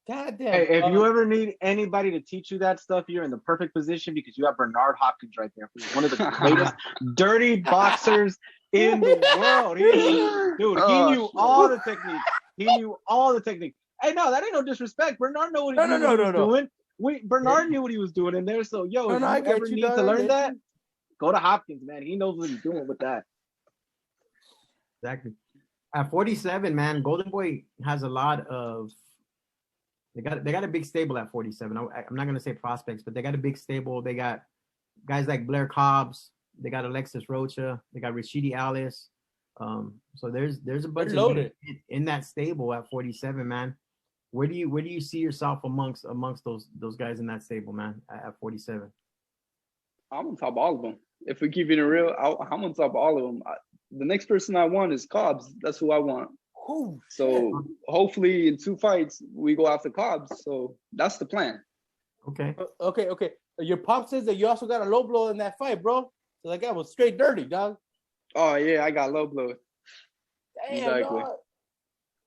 God damn. Hey, if you ever need anybody to teach you that stuff, you're in the perfect position because you have Bernard Hopkins right there, who's one of the greatest dirty boxers in the world. He knew all the techniques. He knew all the techniques. Hey, no, that ain't no disrespect. Bernard knew what he was doing. Bernard knew what he was doing in there. So, if you ever need to learn that, go to Hopkins, man. He knows what he's doing with that. Exactly. At 47, man, Goldenboy has a lot of. They got a big stable at 47. I'm not gonna say prospects, but they got a big stable. They got guys like Blair Cobbs. They got Alexis Rocha. They got Rashidi Alice. So there's a bunch of in that stable at 47, man. Where do you see yourself amongst those guys in that stable, man? At 47, I'm on top of all of them. If we keep it real, I'm on top of all of them. The next person I want is Cobbs. That's who I want. Oh, so hopefully in 2 fights we go after Cobbs. So that's the plan. Okay. Your pop says that you also got a low blow in that fight, bro. So that guy was straight dirty, dog. Oh yeah, I got low blow. Damn, exactly. Dog.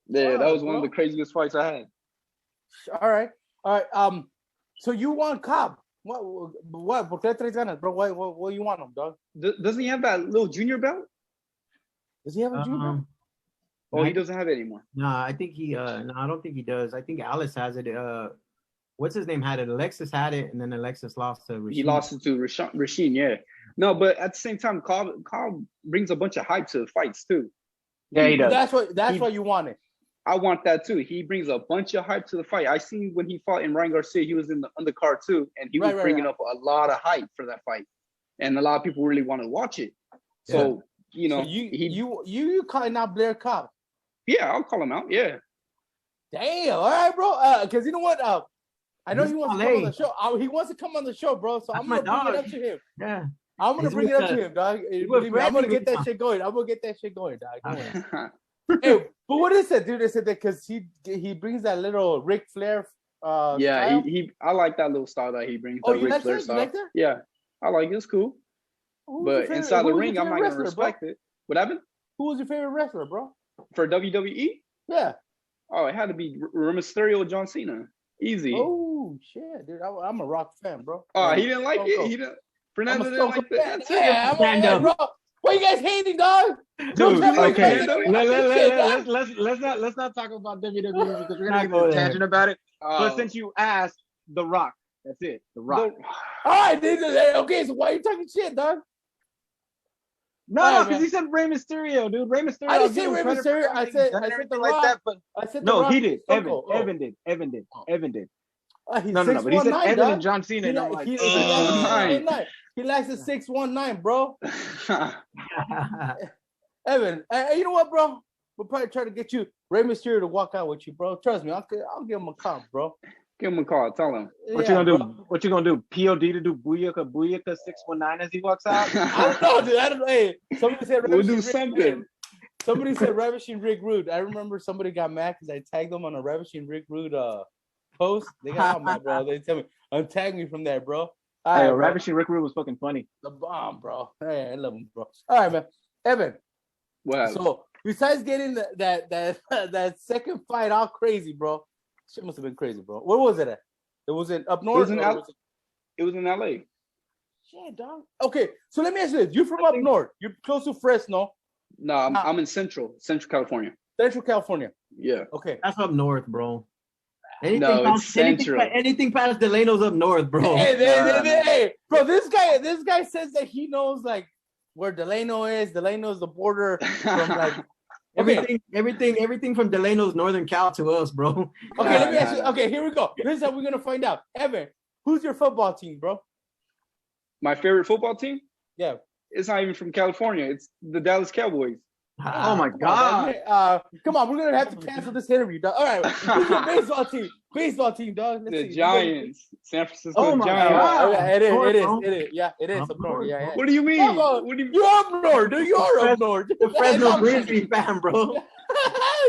Yeah, that was one of the craziest fights I had. All right. So you want Cobb? What? ¿Por qué tres ganas, bro? What you want him, dog? Doesn't he have that little junior belt? Does he have a junior belt? Oh, he doesn't have it anymore. No, I think he. No, I don't think he does. I think Alice has it. What's his name had it? Alexis had it, and then Alexis lost to Rasheen. He lost it to Rasheen, yeah. No, but at the same time, Cobb brings a bunch of hype to the fights too. Yeah, he does. That's why you want it. I want that too. He brings a bunch of hype to the fight. I seen when he fought in Ryan Garcia, he was in the undercard too, and he was bringing up a lot of hype for that fight, and a lot of people really want to watch it. So you know, you calling out Blair Cobb? Yeah, I'll call him out. Yeah. Damn. All right, bro. Because you know what? I know he wants to come on the show. He wants to come on the show, bro. So I'm gonna bring it up to him. Yeah. I'm gonna bring it up to him, dog. I'm gonna get that shit going. Dog. Hey, but what is it, dude? They said that because he brings that little Ric Flair. Yeah, I like that little style that he brings. Oh, you like that? You like that? Yeah, I like it. It's cool. But inside the ring, I'm not gonna respect it. What happened? Who was your favorite wrestler, bro? For WWE? Yeah. Oh, it had to be Rey Mysterio or John Cena. Easy. Oh shit, dude! I'm a Rock fan, bro. Oh, he didn't like it. He didn't. Fernando didn't like that. Yeah, bro. What you guys hating, dog? Dude, okay. Let's not talk about WWE because we're gonna get a tangent about it. But since you asked, The Rock. That's it. The Rock. All right, okay. So why are you talking shit, dog? No, because he said Rey Mysterio, dude. Rey Mysterio. I didn't say Rey Mysterio. I said The Rock. Like that, but I said no, he did. Evan did. No. But he said Evan and John Cena. He likes the 619, bro. Evan, you know what, bro? We'll probably try to get you Rey Mysterio to walk out with you, bro. Trust me, I'll give him a call, bro. Give him a call. Tell him. What you gonna do? What you gonna do? POD to do Booyaka 619 as he walks out? I don't know, dude. I don't know. Hey, somebody said we'll do something. Somebody said Ravishing Rick Rude. I remember somebody got mad because I tagged them on a Ravishing Rick Rude post. They got mad, bro. They tell me untag me from there, bro. Hey, Ravishing Rick Rude was fucking funny. The bomb, bro. Hey, I love him, bro. All right, man. Evan. What? So besides getting that second fight all crazy, bro. Shit must have been crazy, bro. Where was it at? It was in up north. It was in LA. Shit, dog. Okay, so let me ask you this: you're from up north. You're close to Fresno. No, I'm in Central California. Central California. Yeah. Okay. That's up north, bro. Anything past Delano's up north, bro. Hey, bro, this guy says that he knows like where Delano is. Delano is the border from like. Everything from Delano's Northern Cal to us, bro. Okay, let me ask you. Okay, here we go. This is how we're gonna find out. Evan, who's your football team, bro? My favorite football team? Yeah. It's not even from California. It's the Dallas Cowboys. Oh my God! Come on, we're gonna have to cancel this interview, dog. All right, baseball team, dog. The Giants, San Francisco Giants. God. Yeah, it is. Yeah, it is up north. Yeah. What do you mean? You're up north, dude. You're up north. The Fresno Grizzlies fan, bro.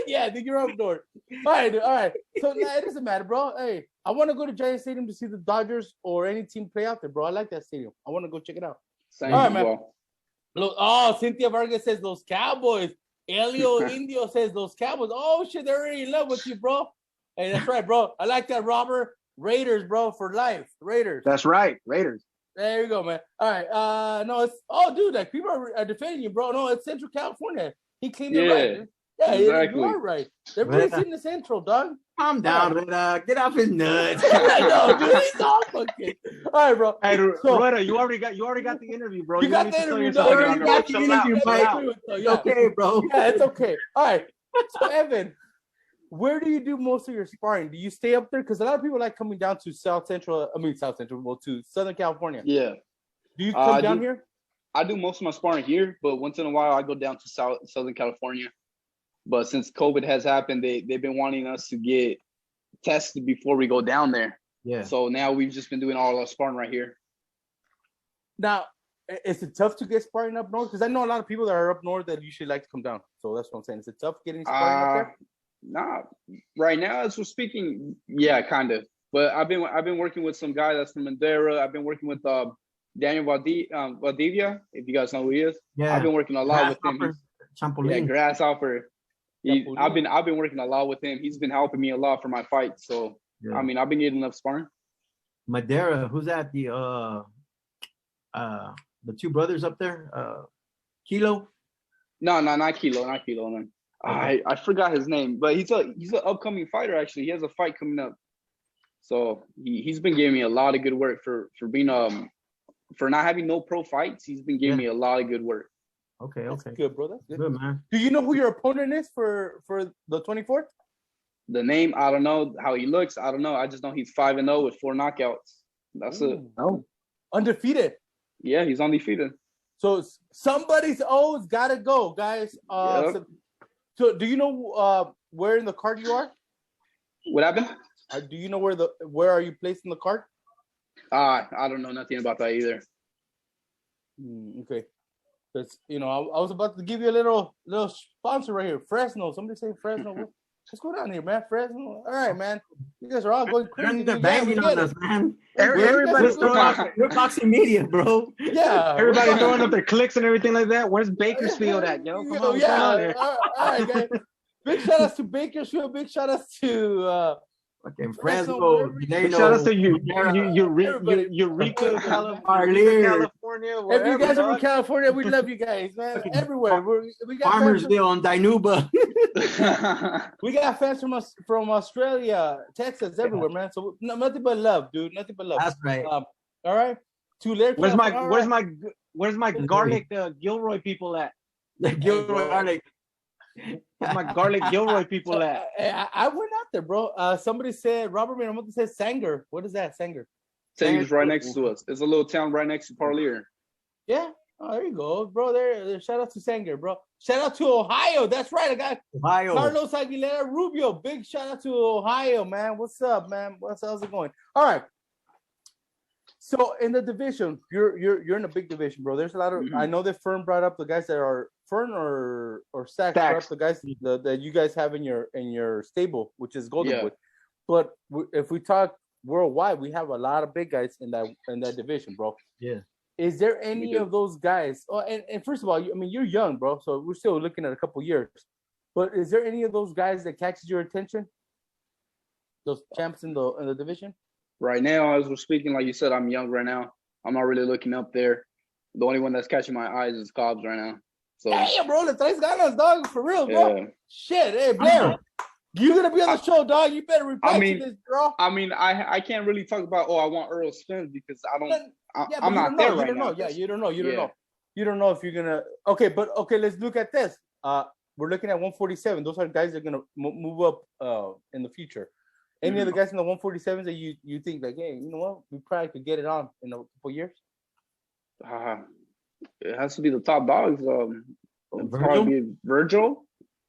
Yeah, dude, you're up north. All right. So it doesn't matter, bro. Hey, I want to go to Giant Stadium to see the Dodgers or any team play out there, bro. I like that stadium. I want to go check it out. Same all right, man. Cynthia Vargas says those Cowboys. Elio Indio says those Cowboys. Oh, shit, they're already in love with you, bro. Hey, that's right, bro. I like that, Robert. Raiders, bro, for life. Raiders. That's right, Raiders. There you go, man. All right. No, it's dude, like people are defending you, bro. No, it's Central California. He cleaned it right. Yeah, exactly. You are right. They're pretty in the Central, dog. Calm down, get off his nuts. I know, dude. He's all fucking. All right, bro. Hey, Rueda, you already got the interview, bro. You got the interview, dog. You already got the interview, Mike. It's okay, bro. Yeah, it's okay. All right. So, Evan, where do you do most of your sparring? Do you stay up there? Because a lot of people like coming down to South Central, to Southern California. Yeah. Do you come down here? I do most of my sparring here, but once in a while I go down to Southern California. But since COVID has happened, they've been wanting us to get tested before we go down there. Yeah. So now we've just been doing all our sparring right here. Now, is it tough to get sparring up north? Because I know a lot of people that are up north that usually like to come down. So that's what I'm saying. Is it tough getting sparring up there? Nah. Right now, as we're speaking, yeah, kind of. But I've been working with some guy that's from Madeira. I've been working with Daniel Valdivia, if you guys know who he is. Yeah. I've been working a lot with him. Yeah, Grasshopper. I've been working a lot with him. He's been helping me a lot for my fight. So I mean, I've been getting enough sparring. Madeira, who's that? The two brothers up there, Kilo. No, not Kilo, man. Okay. I forgot his name, but he's an upcoming fighter. Actually, he has a fight coming up. So he's been giving me a lot of good work for being for not having no pro fights. He's been giving me a lot of good work. Okay. That's good, bro. That's good, man. Do you know who your opponent is for the 24th? The name, I don't know. How he looks, I don't know. I just know he's 5-0 with 4 knockouts. That's it. Oh, undefeated. Yeah, he's undefeated. So somebody's O's gotta go, guys. Yep. So do you know where in the card you are? What happened? Do you know where are you placed in the card? I don't know nothing about that either. Okay. Because I was about to give you a little sponsor right here. Fresno. Somebody say Fresno. Let's go down here, man. Fresno. All right, man. You guys are all going crazy. They're banging on us, man. Everybody's throwing up. We're boxing media, bro. Yeah. Everybody throwing up their clicks and everything like that. Where's Bakersfield at, yo? Come on, yeah. All right, guys. Big shout outs to Bakersfield. Big shout outs to fucking Fresno. Big shout outs to Eureka, California. If you guys are from California, we love you guys, man. Everywhere. We got Farmersville on Dinuba. We got fans from Australia, Texas, everywhere, man. So nothing but love, dude. Nothing but love. That's right. All right. Where's my garlic Gilroy people at? The Gilroy garlic. Where's my garlic Gilroy people at? I went out there, bro. Somebody said Robert Miramonte said Sanger. What is that, Sanger? Sanger's right next to us. It's a little town right next to Parlier. Yeah. Oh, there you go, bro. There. Shout out to Sanger, bro. Shout out to Ohio. That's right. I got Ohio. Carlos Aguilera Rubio. Big shout out to Ohio, man. What's up, man? How's it going? All right. So in the division, you're in a big division, bro. There's a lot of. I know that Fern brought up the guys that are Fern or Stacks brought up the guys that you guys have in your stable, which is Goldenboy. Yeah. But if we talk worldwide, we have a lot of big guys in that division, bro. Yeah. Is there any of those guys? Oh, and first of all, you're young, bro. So we're still looking at a couple years. But is there any of those guys that catches your attention? Those champs in the division? Right now, as we're speaking, like you said, I'm young right now. I'm not really looking up there. The only one that's catching my eyes is Cobbs right now. So yeah, bro, le traes ganas, dog, for real, bro. Yeah. Shit, hey, Blair, you're gonna be on the show, dog. You better reply to this, bro. I mean, I can't really talk about I want Earl Spence because I'm not there right now. Yeah, you don't know. You don't know if you're gonna. Okay, let's look at this. We're looking at 147. Those are guys that are gonna move up in the future. Any of the guys in the 147s that you think like, hey, you know what, we probably could get it on in a couple years? It has to be the top dogs. It'd probably be Virgil.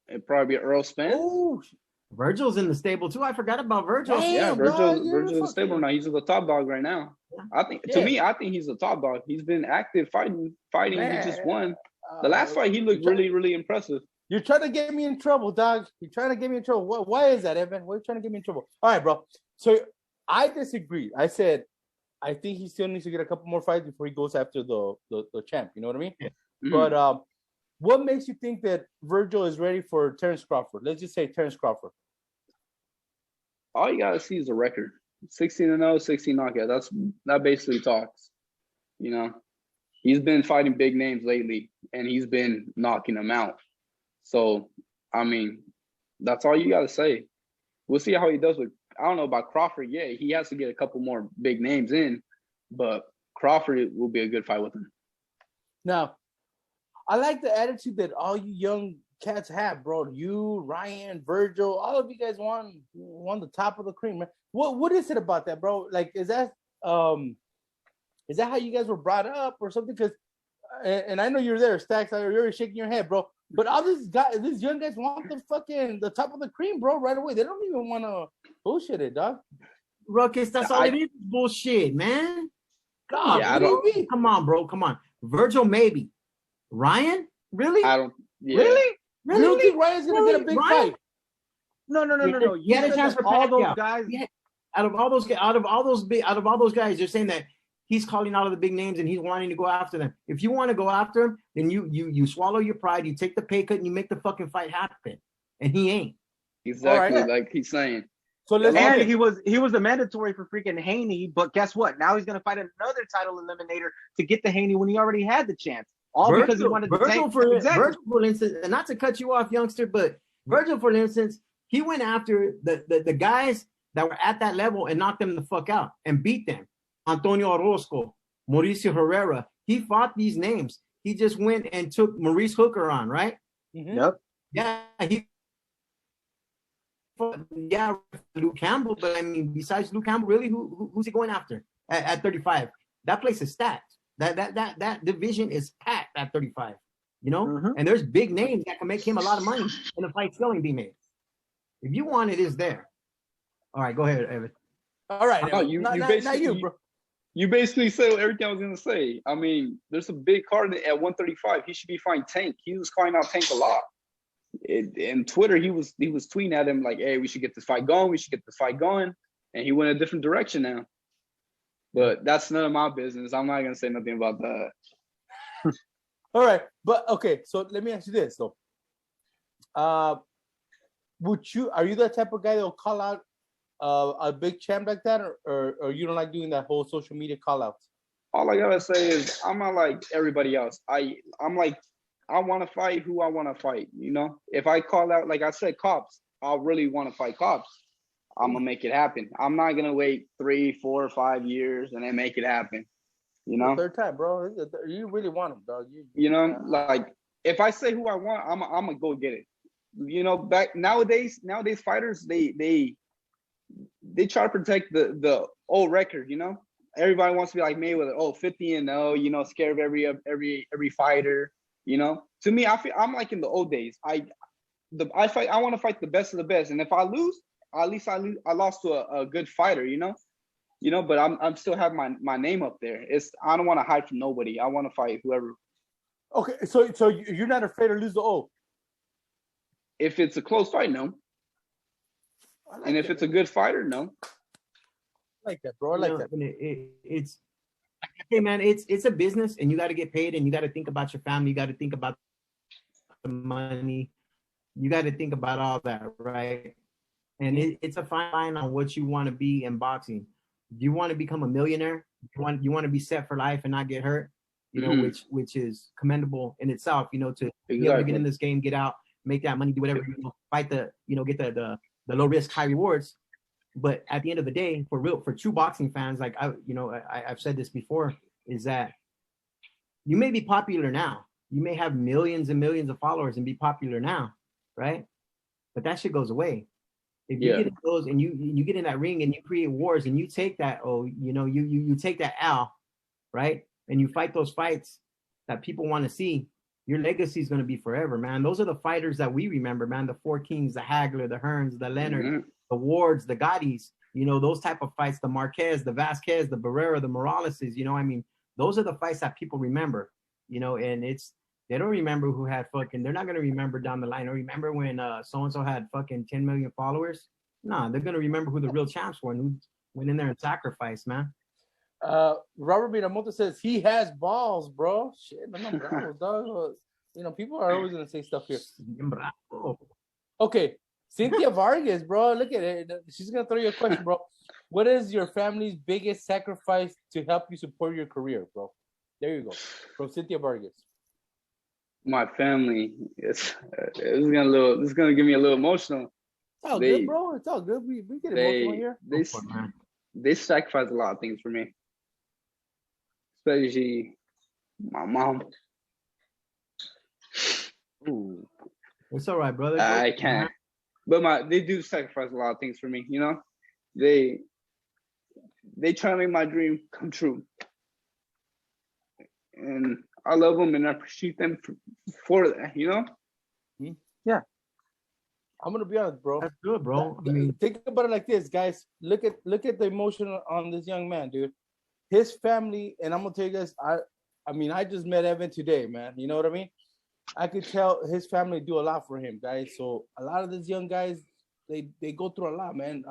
It'd probably be Earl Spence. Oh, Virgil's in the stable too. I forgot about Virgil. Damn, yeah, Virgil's in the stable now. He's the top dog right now. I think to me, I think he's the top dog. He's been active fighting. Man. He just won. The last fight, he looked really, really impressive. You're trying to get me in trouble, dog. You're trying to get me in trouble. Why is that, Evan? Why are you trying to get me in trouble? All right, bro. So I disagreed. I said I think he still needs to get a couple more fights before he goes after the champ. You know what I mean? Yeah. Mm-hmm. But what makes you think that Virgil is ready for Terence Crawford? Let's just say Terence Crawford. All you gotta see is a record: 16-0, 16 knockout. That basically talks. You know, he's been fighting big names lately, and he's been knocking them out. So, I mean, that's all you gotta say. We'll see how he does with. I don't know about Crawford. Yeah, he has to get a couple more big names in, but Crawford will be a good fight with him. Now, I like the attitude that all you young cats have, bro. You, Ryan, Virgil, all of you guys won the top of the cream, man. What is it about that, bro? Like, is that how you guys were brought up or something? Because, and I know you're there, Stacks. You're already shaking your head, bro. But all these young guys want the top of the cream, bro, right away. They don't even want to bullshit it, dog. Ruckus, that's all it is, bullshit, man. God, yeah, come on, bro. Come on. Virgil, maybe. Ryan? Really? I don't. Yeah. Really? You don't think Ryan's gonna get a big fight? No. You had a chance for all those guys. Yeah. Out of all those guys, you're saying that he's calling out of the big names and he's wanting to go after them. If you want to go after him, then you swallow your pride, you take the pay cut, and you make the fucking fight happen. And he ain't. Exactly, like he's saying. So and he was the mandatory for freaking Haney, but guess what? Now he's gonna fight another title eliminator to get the Haney when he already had the chance. All Virgil, because he wanted to Virgil, for instance, and not to cut you off, youngster, but Virgil, for instance, he went after the guys that were at that level and knocked them the fuck out and beat them. Antonio Orozco, Mauricio Herrera. He fought these names. He just went and took Maurice Hooker on, right? Mm-hmm. Yep. Yeah, Luke Campbell, but I mean, besides Luke Campbell, really, who's he going after at 35? That place is stacked. That division is packed at 35. You know, mm-hmm. And there's big names that can make him a lot of money in a fight still ain't being made. If you want it, is there. All right, go ahead, Evan. All right, not you, bro. You basically said everything I was gonna say. I mean, there's a big card at 135. He should be fighting Tank. He was calling out Tank a lot. In Twitter, he was tweeting at him like, "Hey, we should get this fight going. We should get this fight going." And he went a different direction now. But that's none of my business. I'm not gonna say nothing about that. All right, but okay. So let me ask you this though. Are you that type of guy that will call out a big champ like that, or you don't like doing that whole social media call outs? All I gotta say is I'm not like everybody else. I'm like, I want to fight who I want to fight. You know, if I call out, like I said, cops, I'll really want to fight cops. I'm gonna make it happen. I'm not gonna wait 3, 4, 5 years and then make it happen. You know, third time, bro. You really want them, dog. You know, like if I say who I want, I'm gonna go get it. You know, back nowadays fighters they try to protect the old record. You know, everybody wants to be like Mayweather. 50-0. You know, scared of every fighter. You know, to me, I'm like in the old days. I want to fight the best of the best, and if I lose, at least I lost to a good fighter. You know, but I'm still have my name up there. I don't want to hide from nobody. I want to fight whoever. Okay, so you're not afraid to lose the O? If it's a close fight, no. Like and if it's a good fighter, no. I like that, bro. I like that. It's hey man, it's a business, and you got to get paid, and you got to think about your family. You got to think about the money. You got to think about all that, right? And it's a fine line on what you want to be in boxing. Do you want to become a millionaire? You want to be set for life and not get hurt? You know, mm-hmm. which is commendable in itself. You know, to be able to get in this game, get out, make that money, do whatever, fight get the low risk, high rewards. But at the end of the day, for true boxing fans, like I've said this before, is that you may be popular now. You may have millions and millions of followers and be popular now, right? But that shit goes away. If you get in those and you get in that ring and you create wars and you take that, you take that L, right? And you fight those fights that people want to see, your legacy is going to be forever, man. Those are the fighters that we remember, man. The Four Kings, the Hagler, the Hearns, the Leonard, the Wards, the Gottis, you know, those type of fights, the Marquez, the Vasquez, the Barrera, the Moraleses, you know, I mean, those are the fights that people remember, you know, and they don't remember who had fucking, they're not going to remember down the line. Or remember when so-and-so had fucking 10 million followers? Nah, they're going to remember who the real champs were and who went in there and sacrificed, man. Robert Miramonte says he has balls, bro. Shit, no bravos, dog. You know, people are always going to say stuff here. Okay, Cynthia Vargas, bro. Look at it. She's going to throw you a question, bro. What is your family's biggest sacrifice to help you support your career, bro? There you go. From Cynthia Vargas. My family, it's gonna get me a little emotional. It's all good, bro. It's all good. We get emotional here. They sacrifice a lot of things for me, especially my mom. Ooh, it's all right, brother. I can't, but they do sacrifice a lot of things for me. You know, they try to make my dream come true, and I love them and I appreciate them for that, you know? Yeah. I'm gonna be honest, bro. That's good, bro. I mean, think about it like this, guys. Look at the emotion on this young man, dude. His family, and I'm gonna tell you guys, I mean, I just met Evan today, man. You know what I mean? I could tell his family do a lot for him, guys. So a lot of these young guys, they go through a lot, man.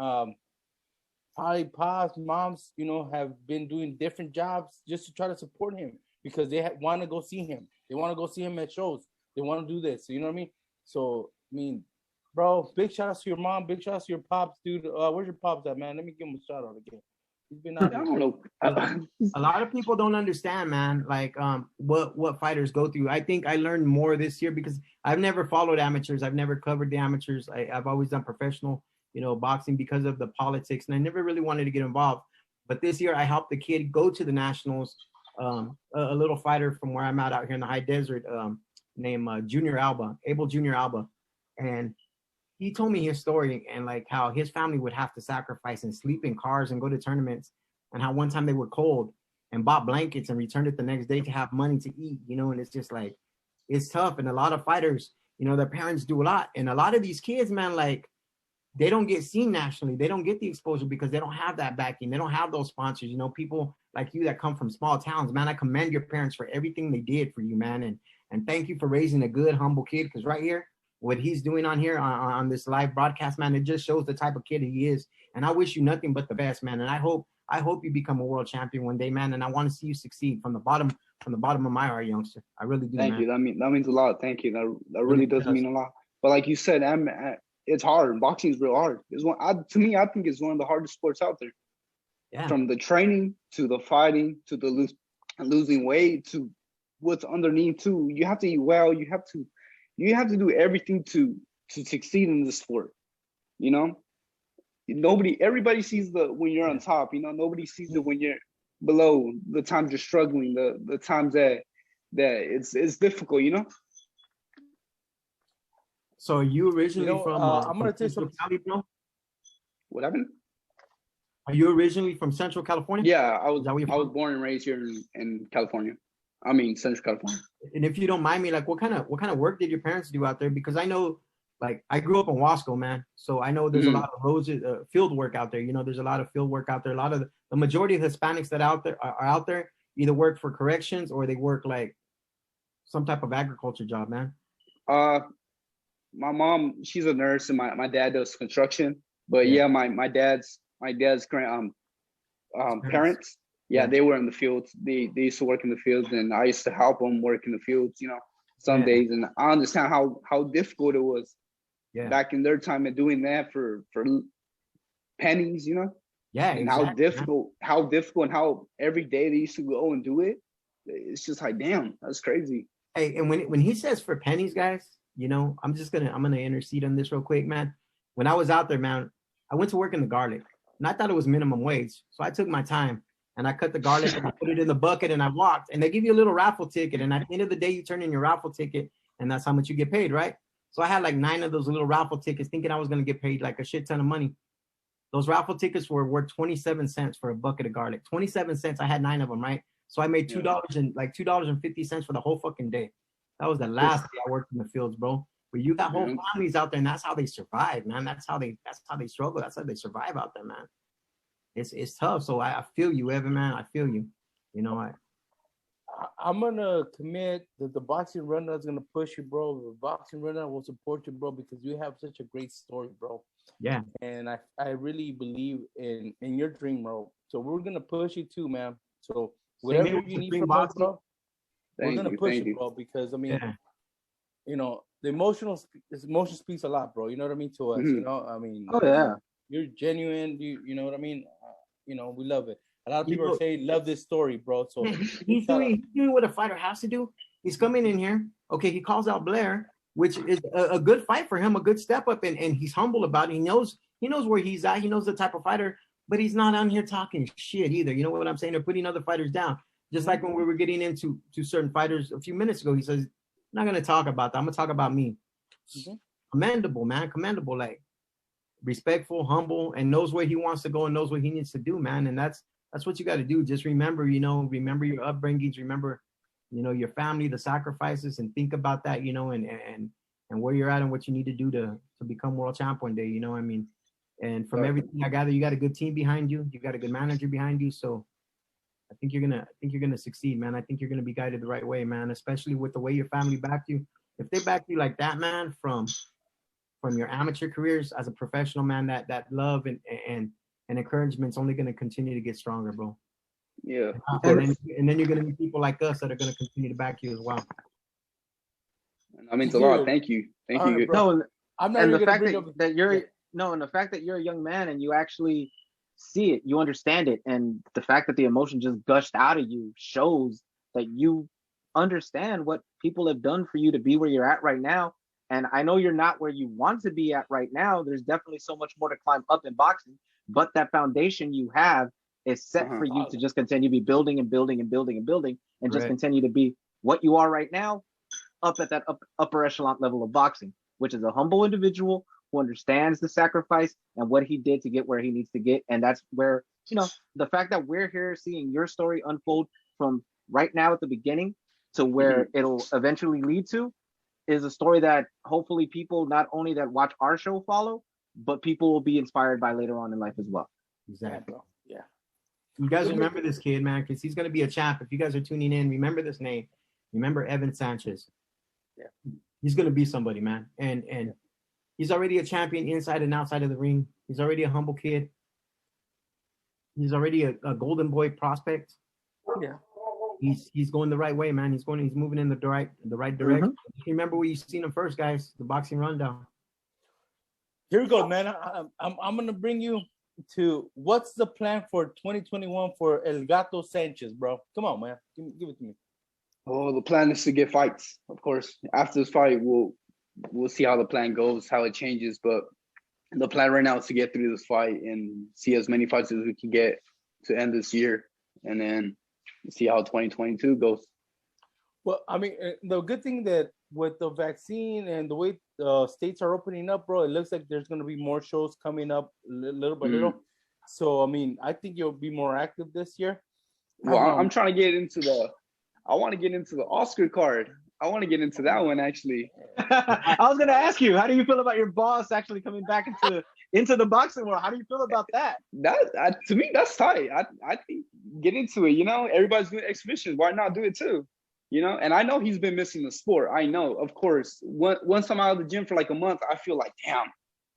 Probably pops, moms, you know, have been doing different jobs just to try to support him. Because they want to go see him. They want to go see him at shows. They want to do this. You know what I mean? So, I mean, bro, big shout out to your mom. Big shout out to your pops, dude. Where's your pops at, man? Let me give him a shout out again. He's been out. I don't know. A lot of people don't understand, man, like what fighters go through. I think I learned more this year because I've never followed amateurs. I've never covered the amateurs. I've always done professional, you know, boxing because of the politics. And I never really wanted to get involved. But this year I helped the kid go to the nationals. A little fighter from where I'm at out here in the high desert, named Abel Junior Alba, and he told me his story and like how his family would have to sacrifice and sleep in cars and go to tournaments, and how one time they were cold and bought blankets and returned it the next day to have money to eat, you know. And it's just like, it's tough. And a lot of fighters, you know, their parents do a lot, and a lot of these kids, man, like they don't get seen nationally. They don't get the exposure because they don't have that backing. They don't have those sponsors, you know, people like you that come from small towns, man. I commend your parents for everything they did for you, man. And thank you for raising a good, humble kid. Because right here, what he's doing on here on this live broadcast, man, it just shows the type of kid he is. And I wish you nothing but the best, man. And I hope you become a world champion one day, man. And I want to see you succeed from the bottom of my heart, youngster. I really do. Thank man. you. That means a lot. Thank you. That really does mean a lot. But like you said, it's hard. Boxing is real hard. To me, I think it's one of the hardest sports out there. Yeah. From the training to the fighting to the losing weight to what's underneath too. You have to eat well. You have to do everything to succeed in this sport. You know, everybody sees when you're on top. You know, nobody sees it when you're below. The times you're struggling, the times that it's difficult. You know. So you originally from? I'm gonna take some. What happened? Are you originally from Central California? Yeah, I was born and raised here in California. I mean, Central California. And if you don't mind me, like, what kind of work did your parents do out there? Because I know, like, I grew up in Wasco, man. So I know there's a lot of roads, field work out there. You know, there's a lot of field work out there. A lot of the majority of Hispanics that are out there either work for corrections or they work like some type of agriculture job, man. My mom, she's a nurse, and my dad does construction. But yeah, my dad's parents, they were in the fields. They used to work in the fields, and I used to help them work in the fields, you know, some days. And I understand how difficult it was back in their time and doing that for pennies, you know. Yeah, and how difficult and how every day they used to go and do it. It's just like, damn, that's crazy. Hey, and when he says for pennies, guys, you know, I'm gonna intercede on this real quick, man. When I was out there, man, I went to work in the garlic, and I thought it was minimum wage. So I took my time and I cut the garlic and I put it in the bucket and I walked. And they give you a little raffle ticket, and at the end of the day, you turn in your raffle ticket, and that's how much you get paid, right? So I had like 9 of those little raffle tickets, thinking I was gonna get paid like a shit ton of money. Those raffle tickets were worth 27 cents for a bucket of garlic. 27 cents. I had 9 of them, right? So I made $2.50 for the whole fucking day. That was the last day I worked in the fields, bro. But you got whole families out there, and that's how they survive, man. That's how they struggle. That's how they survive out there, man. It's tough. So I feel you, Evan, man. I feel you. You know, I'm gonna commit that the boxing runner is gonna push you, bro. The boxing runner will support you, bro, because you have such a great story, bro. Yeah. And I really believe in your dream, bro. So we're gonna push you too, man. So whatever you need from us, bro, we're gonna push you, bro. Because I mean, you know, the emotion speaks a lot, bro. You know what I mean to us. You know, I mean, you're genuine. You know what I mean. You know, we love it. A lot of people are saying, love this story, bro. So he's doing what a fighter has to do. He's coming in here. Okay, he calls out Blair, which is a good fight for him, a good step up, and he's humble about it. He knows where he's at. He knows the type of fighter, but he's not on here talking shit either. You know what I'm saying? They're putting other fighters down. Just like when we were getting into certain fighters a few minutes ago, he says, I'm not going to talk about that. I'm going to talk about me. Commendable, man. Commendable, like respectful, humble, and knows where he wants to go and knows what he needs to do, man. And that's what you got to do. Just remember your upbringings, remember, your family, the sacrifices, and think about that, and where you're at and what you need to do to become world champ one day. You know what I mean? And from everything I gather, you got a good team behind you. You got a good manager behind you. So I think you're gonna succeed, man. I think you're gonna be guided the right way, man. Especially with the way your family backed you. If they back you like that, man, from your amateur careers as a professional, man, that love and encouragement is only gonna continue to get stronger, bro. Yeah. And then you're gonna meet people like us that are gonna continue to back you as well. I mean, it's a lot. Thank you. Right, no, I'm not. And the fact that you're a young man and you actually see it, you understand it, and the fact that the emotion just gushed out of you shows that you understand what people have done for you to be where you're at right now. And I know you're not where you want to be at right now. There's definitely so much more to climb up in boxing, but that foundation you have is set for you to just continue to be building and building and building and building, and just continue to be what you are right now, up at that upper echelon level of boxing, which is a humble individual who understands the sacrifice and what he did to get where he needs to get. And that's where, the fact that we're here seeing your story unfold from right now at the beginning to where it'll eventually lead to is a story that hopefully people not only that watch our show follow, but people will be inspired by later on in life as well. Exactly. Yeah. You guys remember this kid, man, because he's going to be a champ. If you guys are tuning in, remember this name. Remember Evan Sanchez. Yeah. He's going to be somebody, man. And he's already a champion inside and outside of the ring. He's already a humble kid. He's already a Goldenboy prospect. Yeah. He's going the right way, man. He's moving in the right direction. Remember where you seen him first, guys. The boxing rundown. Here we go, man. I'm gonna bring you to what's the plan for 2021 for El Gato Sanchez, bro. Come on, man. Give it to me. Oh, the plan is to get fights, of course. After this fight, we'll see how the plan goes, how it changes. But the plan right now is to get through this fight and see as many fights as we can get to end this year, and then see how 2022 goes. Well, I mean, the good thing that with the vaccine and the way states are opening up, bro, it looks like there's going to be more shows coming up little by little. So, I mean, I think you'll be more active this year. Well, I'm trying to get into I want to get into the Oscar card. I want to get into that one, actually. I was going to ask you, how do you feel about your boss actually coming back into the boxing world? How do you feel about that? To me, that's tight. I think get into it. Everybody's doing exhibitions. Why not do it too? And I know he's been missing the sport. I know, of course. Once I'm out of the gym for like a month, I feel like, damn,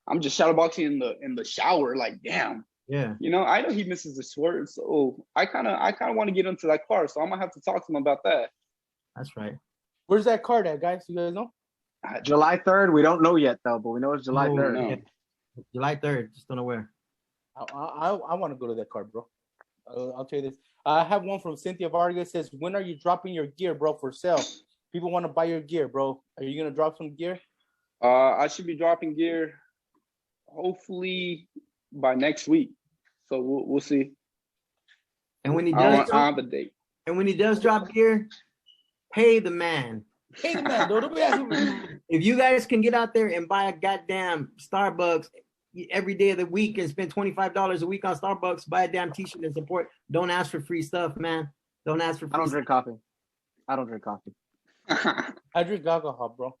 I'm just shadowboxing in the shower. Like, damn. Yeah. I know he misses the sport. So I kind of want to get into that card. So I'm gonna have to talk to him about that. That's right. Where's that card at, guys? You guys know? July 3rd. We don't know yet, though, but we know it's July 3rd. No. July 3rd. Just don't know where. I want to go to that card, bro. I'll tell you this. I have one from Cynthia Vargas. Says, when are you dropping your gear, bro, for sale? People want to buy your gear, bro. Are you going to drop some gear? I should be dropping gear hopefully by next week. So we'll see. And when he does drop a date. And when he does drop gear, pay the man. Pay the man, though. If you guys can get out there and buy a goddamn Starbucks every day of the week and spend $25 a week on Starbucks, buy a damn t-shirt and support. Don't ask for free stuff, man. Don't ask for. I don't drink coffee. I drink alcohol, bro.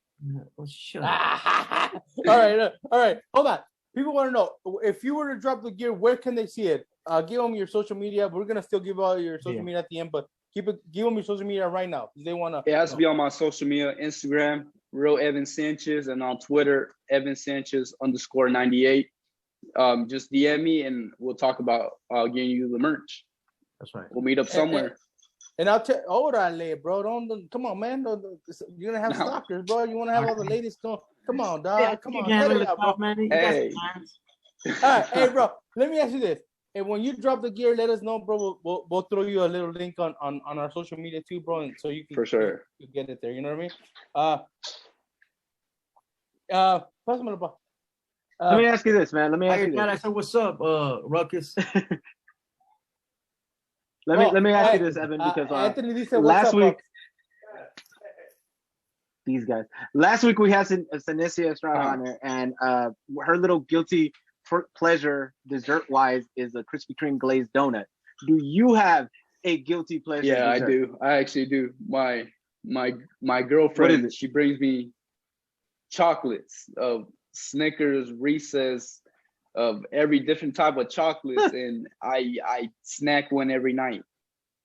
Oh, shut up. All right. Hold on. People want to know if you were to drop the gear, where can they see it? Give them your social media. We're gonna still give all your social media at the end, but give them your social media right now. They want to. It has to be on my social media: Instagram, Real Evan Sanchez, and on Twitter, Evan Sanchez _98. Just DM me and we'll talk about getting you the merch. That's right. We'll meet up somewhere. And I'll tell orale, bro. Don't come on, man. You're gonna have stalkers, bro. You want to have all the ladies going. Come on, dog. Yeah, come on, get it out, bro. Man. Hey. All right, hey, bro. Let me ask you this. And when you drop the gear, let us know, bro. We'll throw you a little link on our social media too, bro, and so you can for sure you get it there. You know what I mean? Let me ask you this, man. Let me ask you this. I said, what's up, Ruckus? Let me ask you this, Evan, because Anthony said, last week. These guys. Last week we had Sanesia Estrada on there, and her little guilty pleasure dessert-wise is a Krispy Kreme glazed donut. Do you have a guilty pleasure? Yeah, dessert? I do. I actually do. My girlfriend, she brings me chocolates of Snickers, Reese's, of every different type of chocolates, and I snack one every night.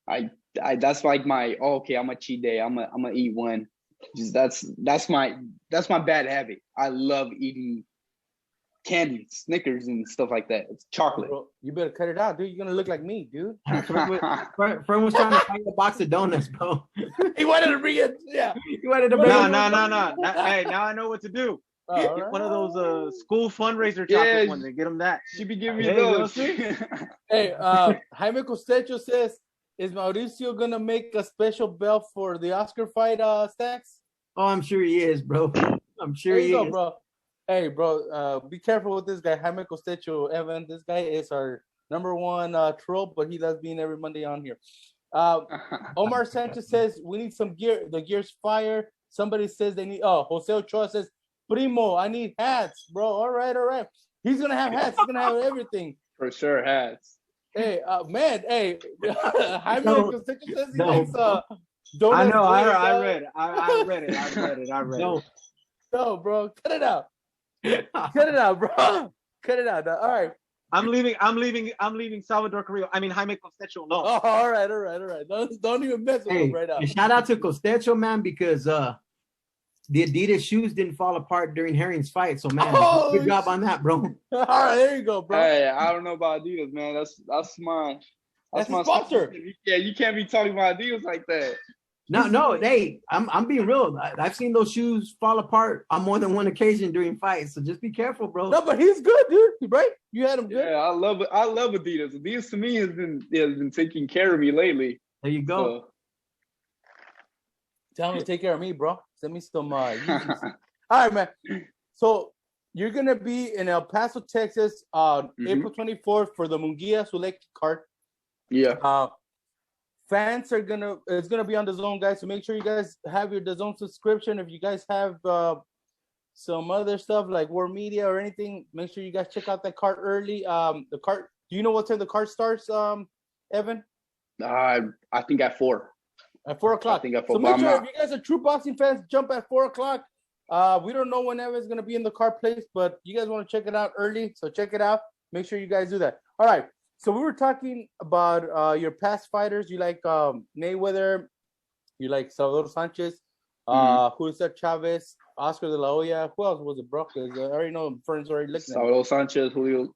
I that's like my I'm a cheat day. I'm gonna eat one. Just that's my bad habit. I love eating candy, Snickers, and stuff like that. It's chocolate. Bro, you better cut it out, dude. You're gonna look like me, dude. Friend was trying to find a box of donuts, bro. He wanted to bring it. Yeah. He wanted to bring No. Hey, now I know what to do. Get one of those school fundraiser chocolate ones and get them that. She be giving me those. Hey, Jaime Costecho says, is Mauricio gonna make a special belt for the Oscar fight, Stacks? Oh, I'm sure he is, bro. I'm sure he is. Bro. Hey, bro, be careful with this guy, Jaime Costecho, Evan. This guy is our #1 troll, but he loves being every Monday on here. Omar Sanchez says, we need some gear. The gear's fire. Somebody says they need, Jose Ochoa says, Primo, I need hats, bro. All right. He's going to have hats. He's going to have everything. For sure, hats. Hey, man, hey. Jaime Costecho says he likes donuts. I know, I read it. No, bro, cut it out. Cut it out, bro. Cut it out. All right. I'm leaving Salvador Carrillo. I mean Jaime Costecho alone. Oh, all right. Don't even mess with him right now. Shout out to Costecho, man, because the Adidas shoes didn't fall apart during Herring's fight. So man, good job on that, bro. All right, there you go, bro. Hey, I don't know about Adidas, man. That's my sponsor. Yeah, you can't be talking about Adidas like that. No, hey, I'm being real. I've seen those shoes fall apart on more than one occasion during fights. So just be careful, bro. No, but he's good, dude. Right? You had him good. Yeah, I love it. I love Adidas. Adidas to me has been taking care of me lately. There you go. Tell him to take care of me, bro. Send me some Yeezys. All right, man. So you're gonna be in El Paso, Texas, on April 24th for the Munguia Select card. Yeah. Fans it's gonna be on DAZN, guys. So make sure you guys have your DAZN subscription. If you guys have some other stuff like War Media or anything, make sure you guys check out that card early. The card. Do you know what time the card starts, Evan? I think at 4. At 4 o'clock. I think at 4. So make sure if you guys are true boxing fans, jump at 4 o'clock. We don't know when Evan's gonna be in the card place, but you guys want to check it out early, so check it out. Make sure you guys do that. All right. So we were talking about your past fighters. You like Mayweather, you like Salvador Sanchez, Julio Chavez, Oscar de la Hoya. Who else was it, bro? Because I already know friends already listening. Salvador Sanchez, Julio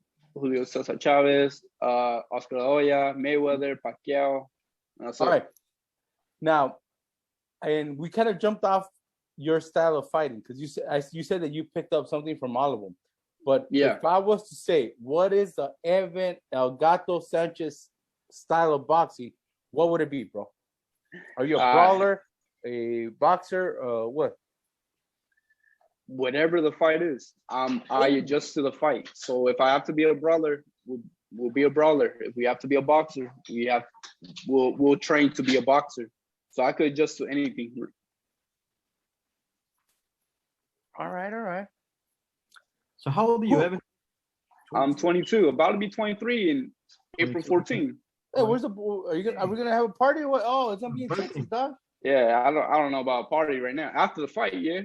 Cesar Chavez, Oscar de la Hoya, Mayweather, Pacquiao. All right. Now, and we kind of jumped off your style of fighting because you said that you picked up something from all of them. But if I was to say, what is the Evan El Gato Sanchez style of boxing, what would it be, bro? Are you a brawler, a boxer, what? Whatever the fight is, I adjust to the fight. So if I have to be a brawler, we'll be a brawler. If we have to be a boxer, we'll train to be a boxer. So I could adjust to anything. All right. So how old are you, Evan? I'm 22, about to be 23 in April 14. Hey, where's the? Are we gonna have a party or what? Oh, it's gonna be in Texas, dog. Yeah, I don't know about a party right now. After the fight, yeah.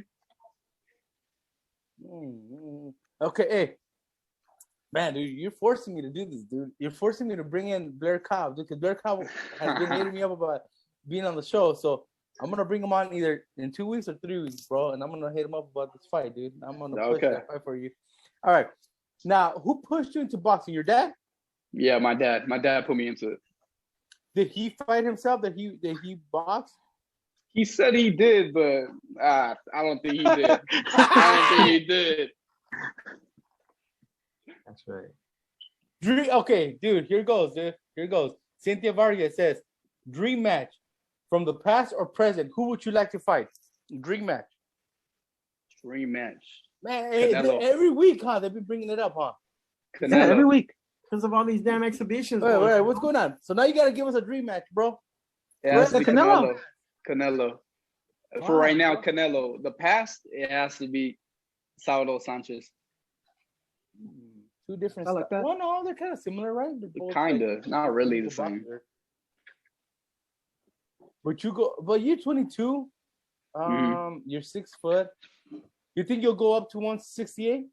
Okay, hey, man, dude, you're forcing me to do this, dude. You're forcing me to bring in Blair Cobb, dude, because Blair Cobb has been hitting me up about being on the show. So I'm gonna bring him on either in 2 weeks or 3 weeks, bro, and I'm gonna hit him up about this fight, dude. I'm gonna push that fight for you. All right, now who pushed you into boxing? Your dad? Yeah, my dad. My dad put me into it. Did he fight himself? Did he box? He said he did, but I don't think he did. I don't think he did. That's right. Okay, dude, here goes, Cynthia Vargas says, dream match from the past or present. Who would you like to fight? Dream match. Dream match. Man, every week, huh? They've been bringing it up, huh? Yeah, every week. Because of all these damn exhibitions. Wait, what's going on? So now you got to give us a dream match, bro. Yeah, where's the Canelo? Canelo. For right now, Canelo. The past, it has to be Salvador Sanchez. Two different. I like that. Well, no, they're kind of similar, right? Kind of, not really the same. But you're 22. You're 6 foot. You think you'll go up to 168?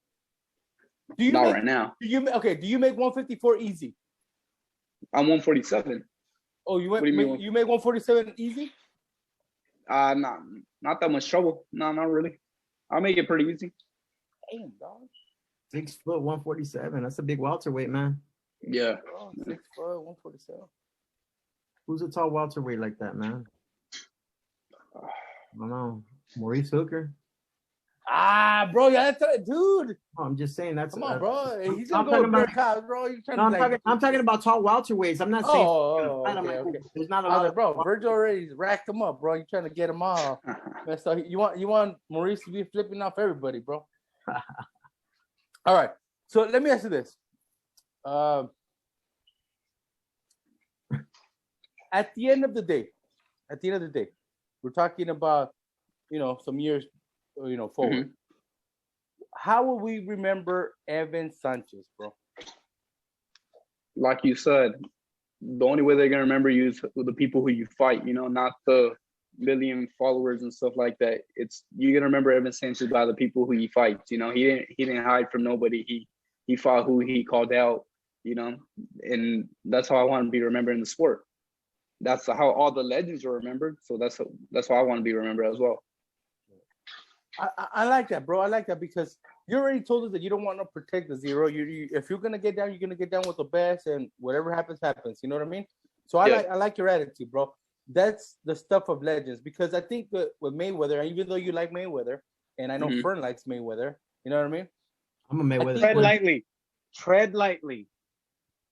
Right now. Do you make 154 easy? I'm 147. Oh, you make 147 easy? Not that much trouble. No, not really. I'll make it pretty easy. Damn, dog. 6 foot, 147. That's a big welterweight, man. Yeah. 6 foot, 147. Who's a tall welterweight like that, man? I don't know. Maurice Hooker. Bro, yeah, dude. Oh, I'm just saying that's. Come on, bro. He's gonna go with Cobb, bro. I'm talking about tall welterweights. I'm not saying. Okay. There's not a lot bro. Virgil already racked him up, bro. You're trying to get him off. So you want Maurice to be flipping off everybody, bro. All right. So let me ask you this. At the end of the day, we're talking about, some years, forward. How will we remember Evan Sanchez, bro? Like you said, the only way they're gonna remember you is with the people who you fight. Not the million followers and stuff like that. You're gonna remember Evan Sanchez by the people who he fights. He didn't hide from nobody. He fought who he called out. And that's how I want to be remembered in the sport. That's how all the legends are remembered. So that's how I want to be remembered as well. I like that, bro. I like that because you already told us that you don't want to protect the zero. If you're gonna get down, you're gonna get down with the best, and whatever happens, happens. You know what I mean? So I like your attitude, bro. That's the stuff of legends. Because I think that with Mayweather, even though you like Mayweather, and I know Fern likes Mayweather, you know what I mean? I'm a Mayweather. Tread lightly.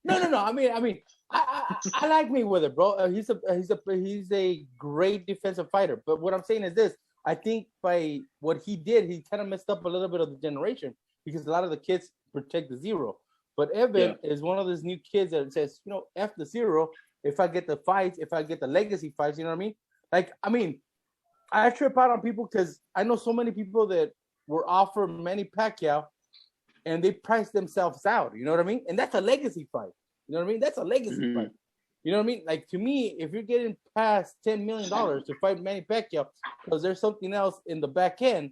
No. I mean, I like Mayweather, bro. He's a great defensive fighter. But what I'm saying is this. I think by what he did, he kind of messed up a little bit of the generation because a lot of the kids protect the zero. But Evan is one of those new kids that says, F the zero. If I get the fights, if I get the legacy fights, you know what I mean? I trip out on people because I know so many people that were offered Manny Pacquiao and they priced themselves out. You know what I mean? And that's a legacy fight. You know what I mean? That's a legacy fight. You know what I mean? Like, to me, if you're getting past $10 million to fight Manny Pacquiao because there's something else in the back end,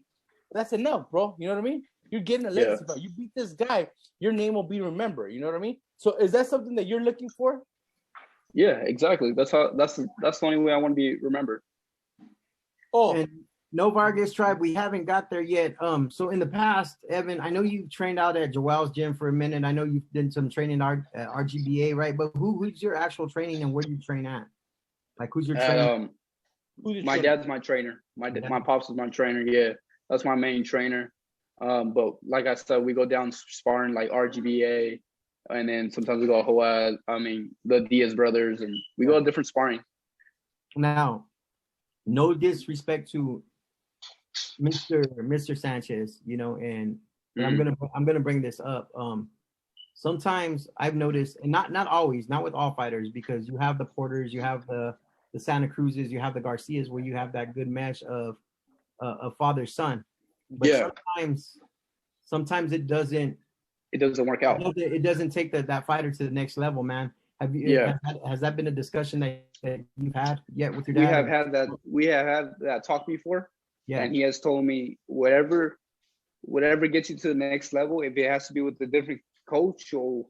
that's enough, bro. You know what I mean? You're getting a legacy fight. You beat this guy, your name will be remembered. You know what I mean? So is that something that you're looking for? Yeah, exactly. That's the only way I want to be remembered. Oh, and no Vargas tribe. We haven't got there yet. So in the past, Evan, I know you've trained out at Joel's gym for a minute. I know you've done some training at RGBA, right? But who's your actual training and where do you train at? Like, who's your trainer? My dad's my trainer. My pops is my trainer. Yeah, that's my main trainer. But like I said, we go down sparring like RGBA, and then sometimes we go Joel. The Diaz brothers, and we go different sparring. Now, no disrespect to Mr. Sanchez, and I'm gonna bring this up. Sometimes I've noticed, and not always, not with all fighters, because you have the Porters, you have the Santa Cruzes, you have the Garcias, where you have that good mesh of father-son. But sometimes it doesn't work out. It doesn't take that fighter to the next level, man. Have you? Yeah. Has that been a discussion that you've had yet with your dad? We have had that talk before. Yeah. And he has told me whatever gets you to the next level, if it has to be with a different coach or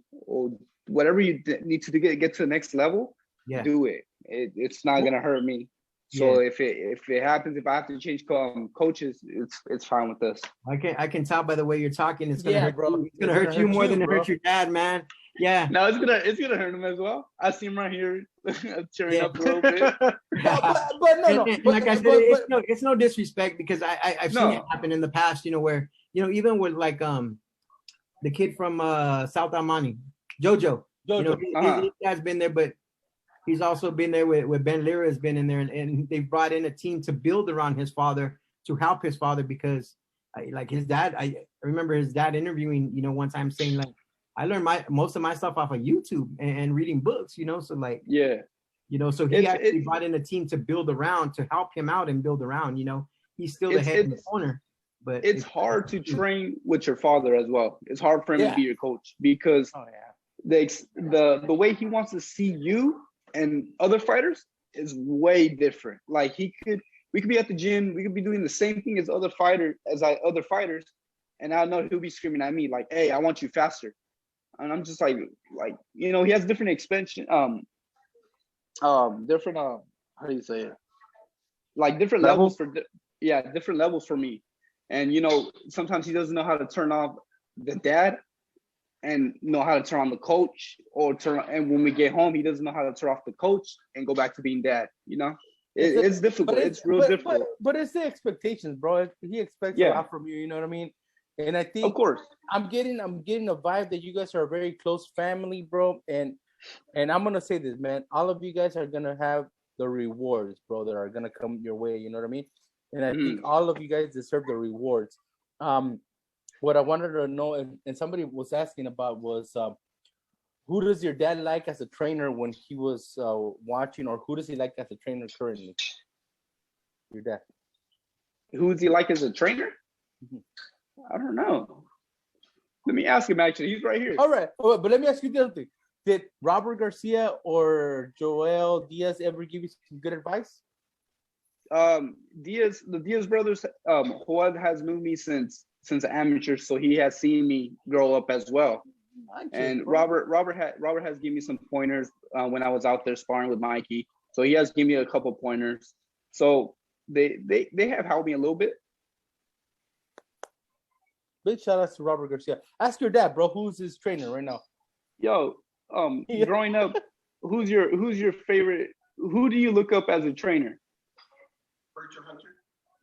whatever you need to get to the next level, do it. It's not gonna hurt me. So if it happens, if I have to change coaches, it's fine with us. I can tell by the way you're talking. It's gonna hurt, bro. It's gonna hurt you more than it hurts your dad, man. Yeah. No, it's gonna hurt him as well. I see him right here cheering up a little bit. but no. Like I said, it's no disrespect because I've seen it happen in the past. Where even with like the kid from South Almani, Jojo. His dad's been there, but he's also been there with Ben Lira has been in there, and they've brought in a team to build around his father to help his father because, like his dad, I remember his dad interviewing, one time saying like, I learned most of my stuff off of YouTube and reading books, so like, so he actually brought in a team to build around to help him out and build around, he's still the head in the corner. But it's hard to train with your father as well. It's hard for him to be your coach because the way he wants to see you and other fighters is way different. Like we could be at the gym, we could be doing the same thing as other fighters, and I know he'll be screaming at me like, "Hey, I want you faster," and I'm just like he has different expansion, different how do you say it? Like different levels for different levels for me, and sometimes he doesn't know how to turn off the dad and know how to turn on the coach and when we get home he doesn't know how to turn off the coach and go back to being dad. It's difficult. It's real difficult, but it's the expectations, bro. He expects a lot from you, you know what I mean? And I think of course I'm getting a vibe that you guys are a very close family, bro. And I'm gonna say this, man, all of you guys are gonna have the rewards, bro, that are gonna come your way, you know what I mean? And I think all of you guys deserve the rewards. What I wanted to know, and somebody was asking about, was who does your dad like as a trainer when he was watching, or who does he like as a trainer currently? Your dad. Who does he like as a trainer? I don't know. Let me ask him, actually. He's right here. All right. But let me ask you the other thing. Did Robert Garcia or Joel Diaz ever give you some good advice? The Diaz brothers, Joel has known me since amateur, so he has seen me grow up as well. And Robert has given me some pointers when I was out there sparring with Mikey. So he has given me a couple pointers. So they have helped me a little bit. Big shout out to Robert Garcia. Ask your dad, bro, who's his trainer right now? Yo, growing up, who's your favorite? Who do you look up as a trainer?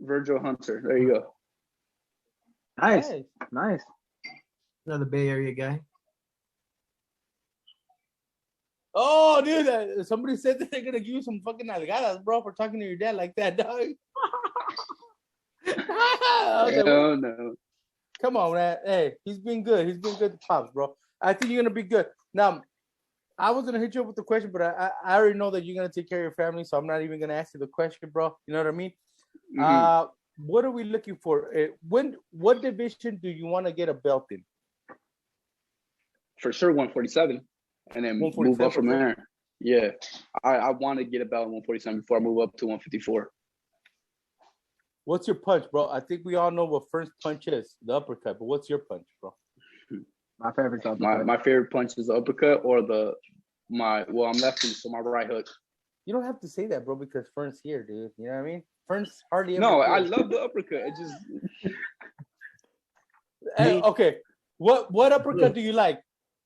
Virgil Hunter. There you go. Nice. Another Bay Area guy. Oh, dude, somebody said that they're gonna give you some fucking algadas, bro, for talking to your dad like that, dog. No. Come on, man. Hey, he's been good. He's been good to Pops, bro. I think you're gonna be good. Now, I was gonna hit you up with the question, but I already know that you're gonna take care of your family, so I'm not even gonna ask you the question, bro. You know what I mean? Mm-hmm. What are we looking for? What division do you want to get a belt in? For sure, 147, and then move up from there. Yeah, I want to get a belt in 147 before I move up to 154. What's your punch, bro? I think we all know what first punch is, the uppercut. But what's your punch, bro? My favorite uppercut. My favorite punch is the uppercut or I'm lefty, so my right hook. You don't have to say that, bro, because Fern's here, dude. You know what I mean? Fern's hardly ever. No, I love the uppercut. It just. Hey, okay, what uppercut do you like?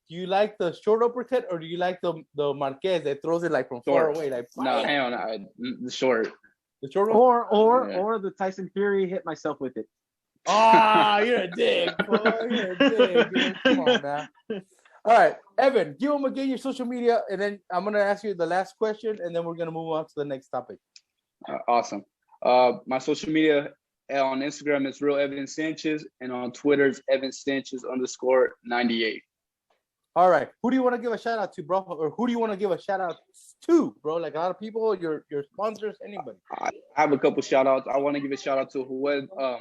Do you like the short uppercut or do you like the Marquez that throws it like from far away? Like no, hang on, the short. The short one? Or the Tyson Fury hit myself with it. Ah, you're a dick, boy. You're a dick, dude. Come on, man. All right, Evan, give him again your social media, and then I'm gonna ask you the last question, and then we're gonna move on to the next topic. Awesome. My social media on Instagram is Real Evan Sanchez, and on Twitter is Evan Sanchez _98. All right, who do you want to give a shout out to, bro? Or who do you want to give a shout out to, bro? Like a lot of people, your sponsors, anybody. I have a couple shout outs. I want to give a shout out to Joel.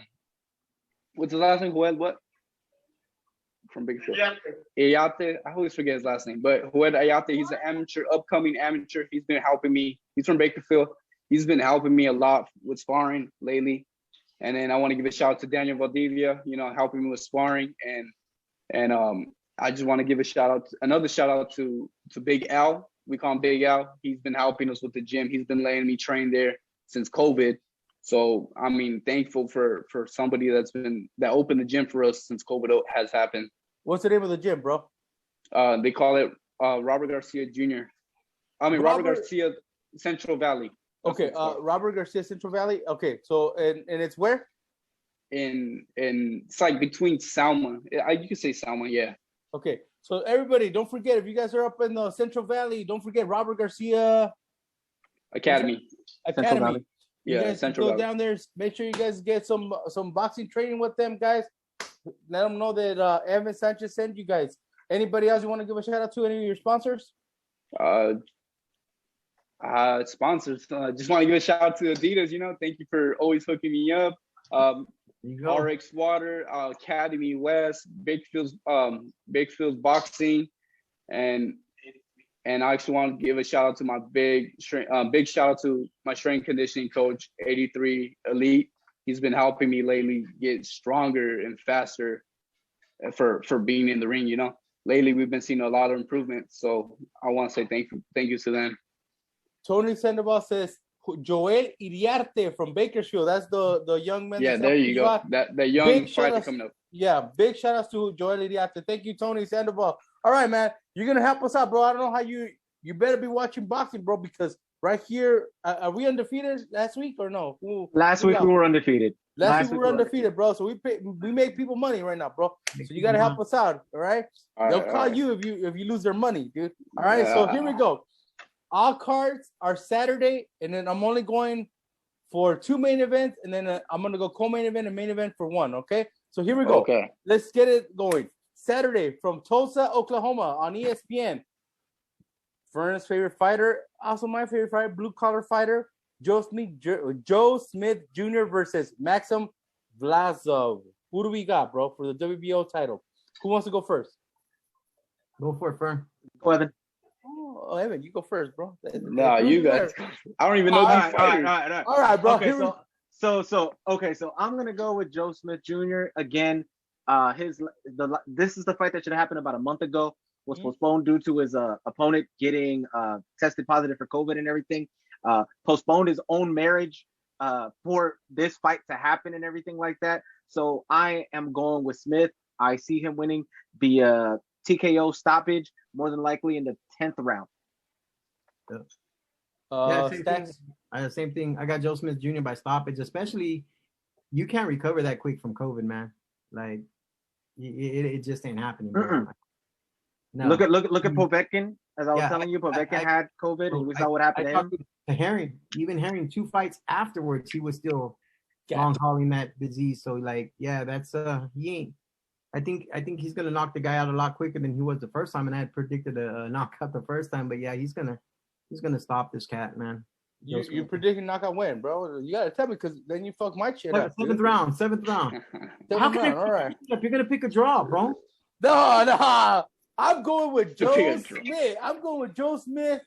What's the last name? Joel what? from Bakersfield. Ayate, I always forget his last name, but Hued Ayate, he's an upcoming amateur. He's been helping me. He's from Bakersfield. He's been helping me a lot with sparring lately. And then I want to give a shout out to Daniel Valdivia, helping me with sparring. And I just want to give another shout out to Big Al. We call him Big Al. He's been helping us with the gym. He's been letting me train there since COVID. So, I mean, thankful for somebody that opened the gym for us since COVID has happened. What's the name of the gym, bro? They call it Robert Garcia Jr. Robert Garcia Central Valley. Okay, Robert Garcia Central Valley. Okay, so and it's where? It's like between Salma. You can say Salma, yeah. Okay, so everybody, don't forget, if you guys are up in the Central Valley, don't forget Robert Garcia Academy. You guys go down there. Make sure you guys get some boxing training with them, guys. Let them know that Evan Sanchez sent you guys. Anybody else you want to give a shout out to? Any of your sponsors? Sponsors. Just want to give a shout out to Adidas. Thank you for always hooking me up. RX Water, Academy West, Bakefield's Boxing, and I actually want to give a shout out to my big shout out to my strength conditioning coach, 83 Elite. He's been helping me lately get stronger and faster for being in the ring. Lately we've been seeing a lot of improvements. So I want to say thank you to them. Tony Sandoval says Joel Iriarte from Bakersfield. That's the young man. Yeah, there you go. The young fighter coming up. Yeah, big shout outs to Joel Iriarte. Thank you, Tony Sandoval. All right, man. You're gonna help us out, bro. I don't know how you better be watching boxing, bro, because right here, are we undefeated last week or no? Last week we were undefeated. Last week we were undefeated, bro. So we make people money right now, bro. So you gotta help us out, all right? They'll call you if you lose their money, dude. All right. So here we go. All cards are Saturday, and then I'm only going for 2 main events, and then I'm gonna go co-main event and main event for 1. Okay. So here we go. Okay. Let's get it going. Saturday from Tulsa, Oklahoma on ESPN. Fernand's favorite fighter, also my favorite fighter, blue collar fighter, Joe Smith Jr. versus Maxim Vlasov. Who do we got, bro, for the WBO title? Who wants to go first? Go for it, Fern. Go, Evan. Oh, Evan, you go first, bro. No, you guys. I don't even know these fighters. All right, bro. Okay, so I'm gonna go with Joe Smith Jr. again. This is the fight that should have happened about a month ago. Was postponed due to his opponent getting tested positive for COVID and everything. Postponed his own marriage for this fight to happen and everything like that. So I am going with Smith. I see him winning via TKO stoppage, more than likely in the 10th round. Same thing. I got Joe Smith Jr. by stoppage. Especially, you can't recover that quick from COVID, man. Like it just ain't happening. No. Look at Povetkin. As I was telling you, Povetkin had COVID, and we saw what happened to him. To Herring, even Herring, 2 fights afterwards, he was still long hauling that disease. So that's he ain't. I think he's gonna knock the guy out a lot quicker than he was the first time, and I had predicted a knockout the first time. But yeah, he's gonna stop this cat, man. You predicting knockout when, bro? You gotta tell me, because then you fuck my shit up. Seventh round. How can all right. You're gonna pick a draw, bro. No. I'm going with Joe Smith. I'm going with Joe Smith,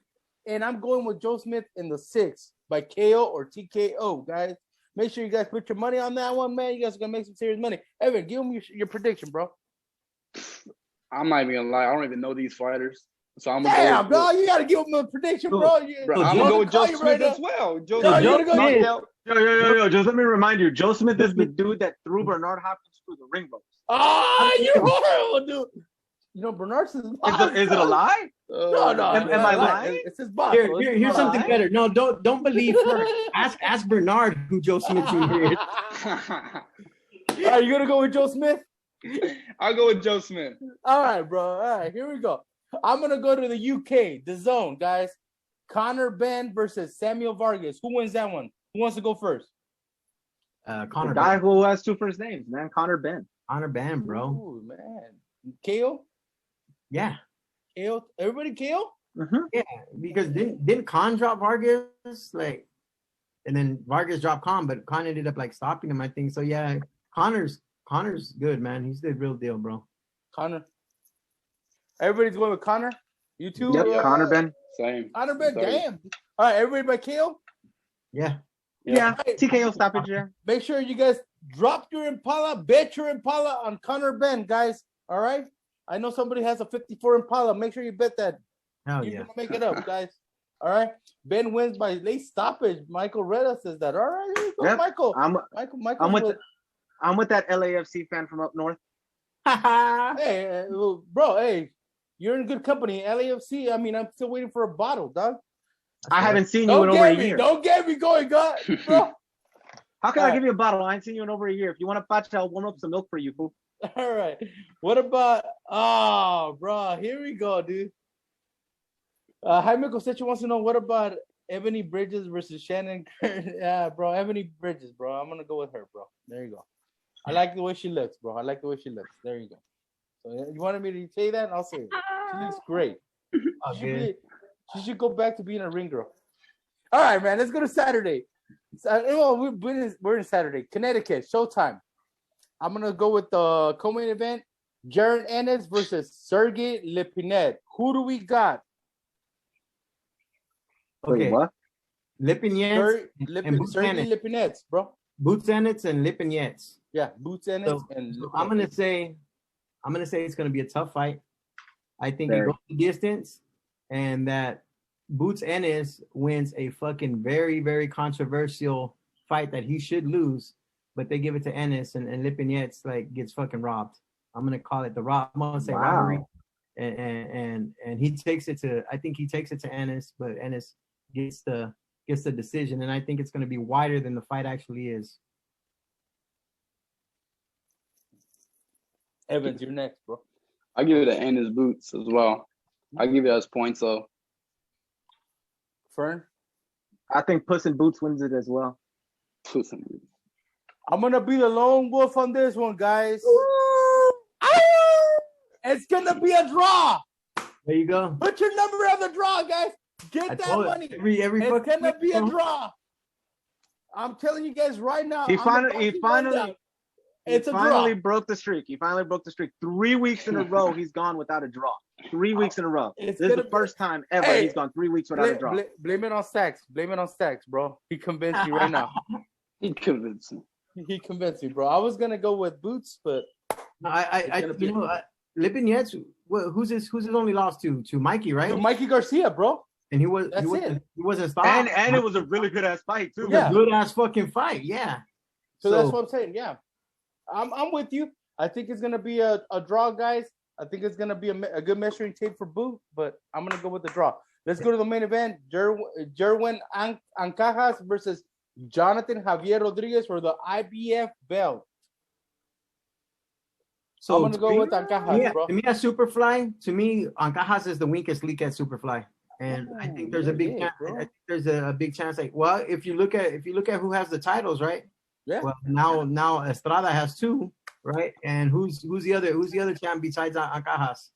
and I'm going with Joe Smith in the 6th by KO or TKO, guys. Make sure you guys put your money on that one, man. You guys are gonna make some serious money. Evan, give me your prediction, bro. I'm not even gonna lie. I don't even know these fighters. So I'm gonna go with bro. You gotta give them a prediction, bro. I'm gonna go with Joe Smith as well. Joe Smith. Yo, just let me remind you, Joe Smith is the dude that threw Bernard Hopkins through the ring ropes. Oh, you're horrible, dude. Bernard's his boss. Is it a lie? No. Am I lying? It's his boss. Here's something better. No, don't believe her. Ask Bernard who Joe Smith Jr. is. Are you gonna go with Joe Smith? I'll go with Joe Smith. All right, bro. All right, here we go. I'm gonna go to the UK, the zone, guys. Conor Benn versus Samuel Vargas. Who wins that one? Who wants to go first? Conor. The guy who has 2 first names, man. Conor Benn. Conor Benn, bro. Ooh, man. KO? Yeah. KO? Everybody KO? Mm-hmm. Yeah, because didn't Khan drop Vargas? And then Vargas dropped Khan, but Khan ended up stopping him, I think. So yeah, Connor's good, man. He's the real deal, bro. Connor. Everybody's going with Connor. You too? Yep, Connor Ben. Same. Connor Ben, damn. All right, everybody but KO? Yeah. Yeah, Right. TKO stoppage, yeah. Make sure you guys drop your Impala, bet your Impala on Connor Ben, guys. All right? I know somebody has a 54 Impala. Make sure you bet that. Hell You're yeah. going to make it up, guys. All right? Ben wins by late stoppage. Michael Reda says that. All right, here you go, Yep. Michael. I'm with that LAFC fan from up north. Hey, bro, hey, you're in good company. LAFC, I mean, I'm still waiting for a bottle, dog. I haven't seen you in over a year. Don't get me going, God, bro. How can I give you a bottle? I ain't seen you in over a year. If you want a patch, I'll warm up some milk for you, fool. All right. What about, bro, here we go, dude. Jaime Cosecho wants to know, what about Ebony Bridges versus Shannon? Yeah, bro, Ebony Bridges, bro. I'm going to go with her, bro. There you go. I like the way she looks, bro. I like the way she looks. There you go. So you wanted me to say that? I'll say it. She looks great. She should go back to being a ring girl. All right, man. Let's go to Saturday. We're in Saturday. Connecticut, Showtime. I'm going to go with the co-main event. Jaron Ennis versus Sergey Lipinets. Who do we got? Okay. Wait, what? Lipinets Sergey Lipinets, bro. Boots Ennis and Lipinets. Yeah, Boots Ennis and so I'm gonna say it's gonna be a tough fight. I think it goes the distance, and that Boots Ennis wins a fucking very, very controversial fight that he should lose, but they give it to Ennis, and Lipinets like gets fucking robbed. I'm gonna call it the rob. I'm gonna say robbery, and he takes it to. I think he takes it to Ennis, but Ennis gets the decision, and I think it's gonna be wider than the fight actually is. Evans, you're next, bro. I give it to Ennis Boots as well. I give it as points though. Fern? I think Puss in Boots wins it as well. Puss in Boots. I'm gonna be the lone wolf on this one, guys. It's gonna be a draw. There you go. Put your number on the draw, guys. Get that money. It's gonna be a draw. I'm telling you guys right now. He finally broke the streak. 3 weeks in a row, he's gone without a draw. 3 weeks in a row. This is the first time ever he's gone 3 weeks without a draw. Blame it on Stacks. Bro. He convinced you right now. He convinced me. He convinced me, bro. I was gonna go with Boots, but Lipinets. Who's his only loss to Mikey, right? To Mikey Garcia, bro. And he wasn't stopped. And it was a really good ass fight too. Yeah, good ass fucking fight. Yeah. So that's what I'm saying. Yeah, I'm with you. I think it's gonna be a draw, guys. I think it's gonna be a good measuring tape for Boot, but I'm gonna go with the draw. Let's go to the main event. Jerwin Ancajas versus Jonathan Javier Rodriguez for the IBF belt. So I'm gonna go with Ancajas, bro. To me, at Superfly, Ancajas is the weakest link at Superfly. And I think there's a big chance. I think there's a big chance. Like, well, if you look at who has the titles, right? Yeah. Well, now Estrada has 2, right? And who's the other champ besides Ancajas?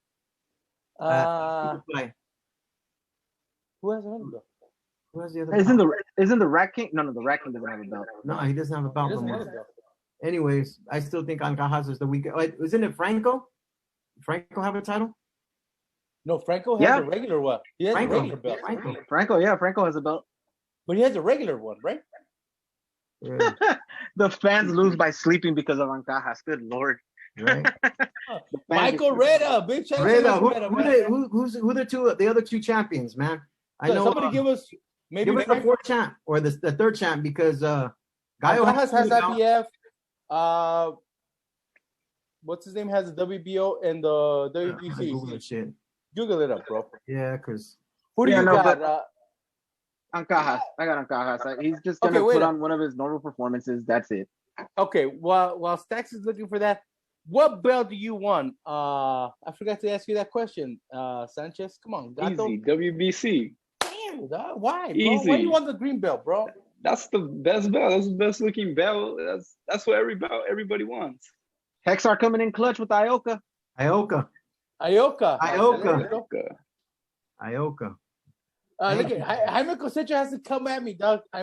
Who has another? Who has the other? Isn't the Rat King? No, the Rat King doesn't have a belt. No, he doesn't have a belt. Anyways, I still think Ancajas is the weakest. Like, isn't it Franco? Franco have a title? No, Franco has a regular one. He has a regular belt. Franco has a belt. But he has a regular one, right? Yeah. The fans lose by sleeping because of Ancajas. Good Lord. Right. Michael Reda, big champ. Who the other two champions, man? I know. Somebody give us the 4th champ or the 3rd champ because Ancajas has IBF. What's his name? Has the WBO and the WBC. Google shit. Google it up, bro. Yeah, because who do you got? Ancajas. I got Ancajas. He's just gonna put on one of his normal performances. That's it. Okay. While Stacks is looking for that, what belt do you want? I forgot to ask you that question. Sanchez, come on. Easy. WBC. Damn, dog. Why, bro? Easy. Why do you want the green belt, bro? That's the best belt. That's the best looking belt. That's what everybody wants. Hexar coming in clutch with Ioka. Ioka. Look at Jaime Cosecha has to come at me, dog. I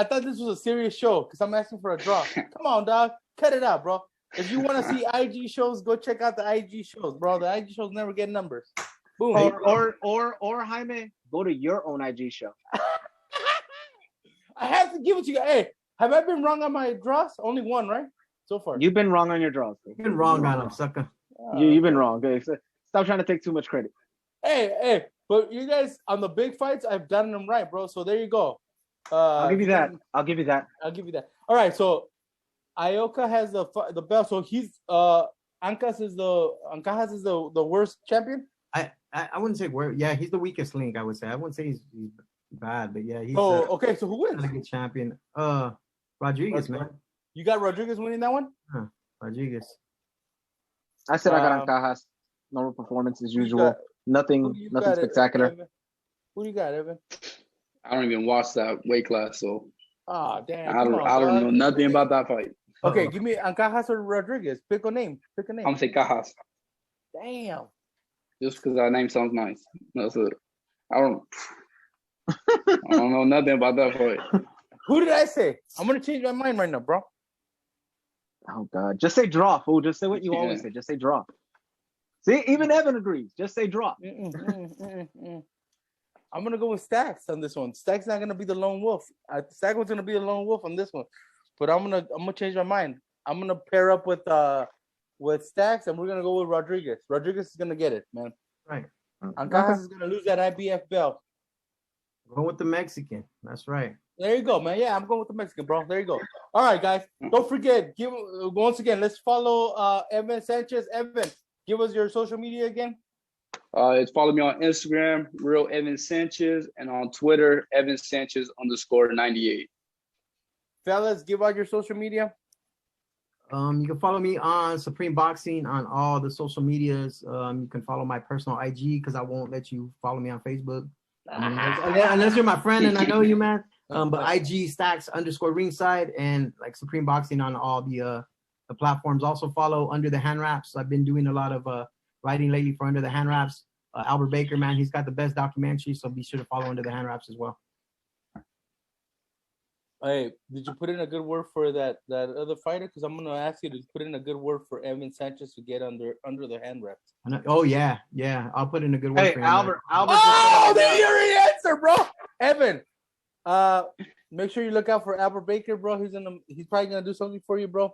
thought this was a serious show because I'm asking for a draw. Come on, dog. Cut it out, bro. If you want to see IG shows, go check out the IG shows, bro. The IG shows never get numbers. Boom. Or Jaime, go to your own IG show. I have to give it to you. Hey, have I been wrong on my draws? Only one, right? So far. You've been wrong on your draws. You've been wrong on them, sucker. You've been wrong. Okay, so stop trying to take too much credit. Hey, but you guys on the big fights, I've done them right, bro. So there you go. I'll give you that. I'll give you that. All right, so Ioka has the belt. So he's Ancajas is the worst champion. I wouldn't say where. Yeah, he's the weakest link. I would say. I wouldn't say he's bad, but yeah, he's. Okay. So who wins? A good champion. Rodriguez, man. You got Rodriguez winning that one? Rodriguez. I said I got Ancajas. Normal performance as usual. Nothing spectacular. Who do you got, Evan? I don't even watch that weight class, so. Oh damn! I don't know nothing about that fight. Okay, give me Ancajas or Rodriguez. Pick a name. I'm gonna say Cajas. Damn. Just because that name sounds nice. That's it. I don't know nothing about that fight. Who did I say? I'm gonna change my mind right now, bro. Oh God! Just say draw, fool. Just say what you always say. Just say draw. See, even Evan agrees. Just say draw. I'm gonna go with Stacks on this one. Stacks not gonna be the lone wolf. Stacks was gonna be the lone wolf on this one, but I'm gonna change my mind. I'm gonna pair up with Stacks, and we're gonna go with Rodriguez. Rodriguez is gonna get it, man. Right. Ancajas is gonna lose that IBF belt. Go with the Mexican. That's right. There you go, man. Yeah, I'm going with the Mexican, bro. There you go. All right, guys. Don't forget. Once again. Let's follow Evan Sanchez. Evan, give us your social media again. It's follow me on Instagram, Real Evan Sanchez, and on Twitter, Evan Sanchez _98. Fellas, give out your social media. You can follow me on Supreme Boxing on all the social medias. You can follow my personal IG because I won't let you follow me on Facebook. Unless you're my friend and I know you, man. But IG Stacks _ringside and like Supreme Boxing on all the platforms. Also follow Under the Hand Wraps. I've been doing a lot of writing lately for Under the Hand Wraps. Albert Baker, man, he's got the best documentary, so be sure to follow Under the Hand Wraps as well. Hey, did you put in a good word for that other fighter? Because I'm gonna ask you to put in a good word for Evan Sanchez to get under the hand wraps. Oh yeah, I'll put in a good word for him. Albert. Oh, there you answer, bro. Evan, make sure you look out for Albert Baker, bro. He's probably gonna do something for you, bro.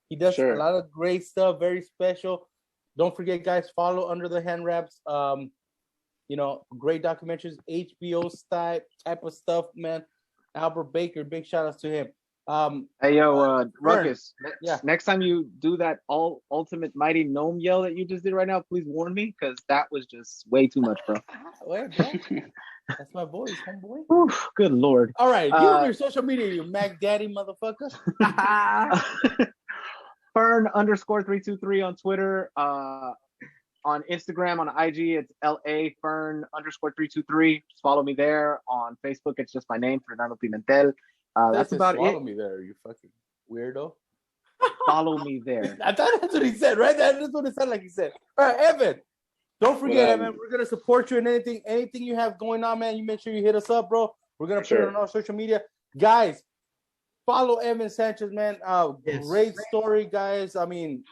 He does a lot of great stuff, very special. Don't forget, guys, follow Under the Hand Wraps. Great documentaries, HBO type of stuff, man. Albert Baker, big shout outs to him. Hey yo, Ruckus. Next time you do that ultimate mighty gnome yell that you just did right now, please warn me because that was just way too much, bro. Wait, bro. That's my voice, homeboy. Oof, good lord. All right, give him your social media, you Mac Daddy motherfucker. Fern _323 on Twitter. On Instagram, on IG, it's LA Fern _323. Just follow me there. On Facebook, it's just my name, Fernando Pimentel. That's about it. Follow me there, you fucking weirdo. Follow me there. I thought that's what he said, right? That's what it sounded like he said. All right, Evan. Don't forget, Evan, we're gonna support you in anything you have going on, man. You make sure you hit us up, bro. We're gonna put it on our social media. Guys, follow Evan Sanchez, man. Great story, guys. I mean,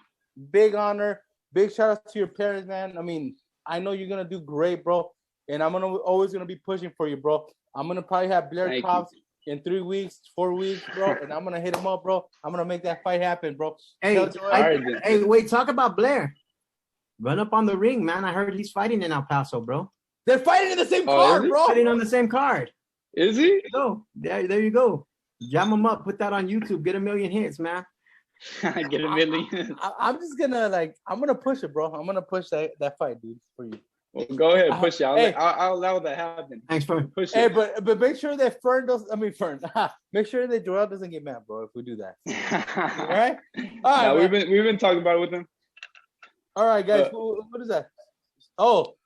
big honor. Big shout out to your parents, man. I mean, I know you're gonna do great, bro. And I'm always gonna be pushing for you, bro. I'm gonna probably have Blair Cobbs in 3 weeks, 4 weeks, bro. And I'm gonna hit him up, bro. I'm gonna make that fight happen, bro. Hey, wait, talk about Blair. Run up on the ring, man. I heard he's fighting in El Paso, bro. They're fighting in the same card, bro. Fighting on the same card. Is he? There you go. Jam him up. Put that on YouTube. Get 1 million hits, man. Get 1 million. I'm just gonna I'm gonna push it, bro. I'm gonna push that fight, dude, for you. Well, go ahead, push it. I'll allow that happen. Thanks, Fern. Push it. Hey, but make sure that Fern. Make sure that Joel doesn't get mad, bro, if we do that. All right. No, we've been talking about it with him. All right, guys. What is that? Oh,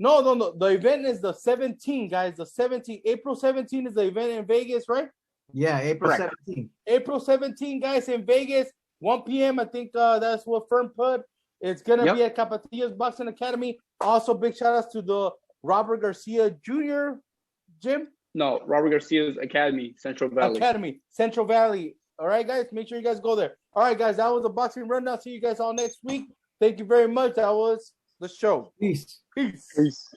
no. The event is the 17th, guys. The 17th, April 17th is the event in Vegas, right? Yeah, April 17th. April 17th, guys, in Vegas, 1 p.m. I think that's what Fern put. It's gonna be at Capatillas Boxing Academy. Also, big shout outs to the Robert Garcia Jr. gym. No, Robert Garcia's Academy, Central Valley. Central Valley. All right, guys, make sure you guys go there. All right, guys, that was a boxing rundown. See you guys all next week. Thank you very much. That was the show. Peace. Peace. Peace.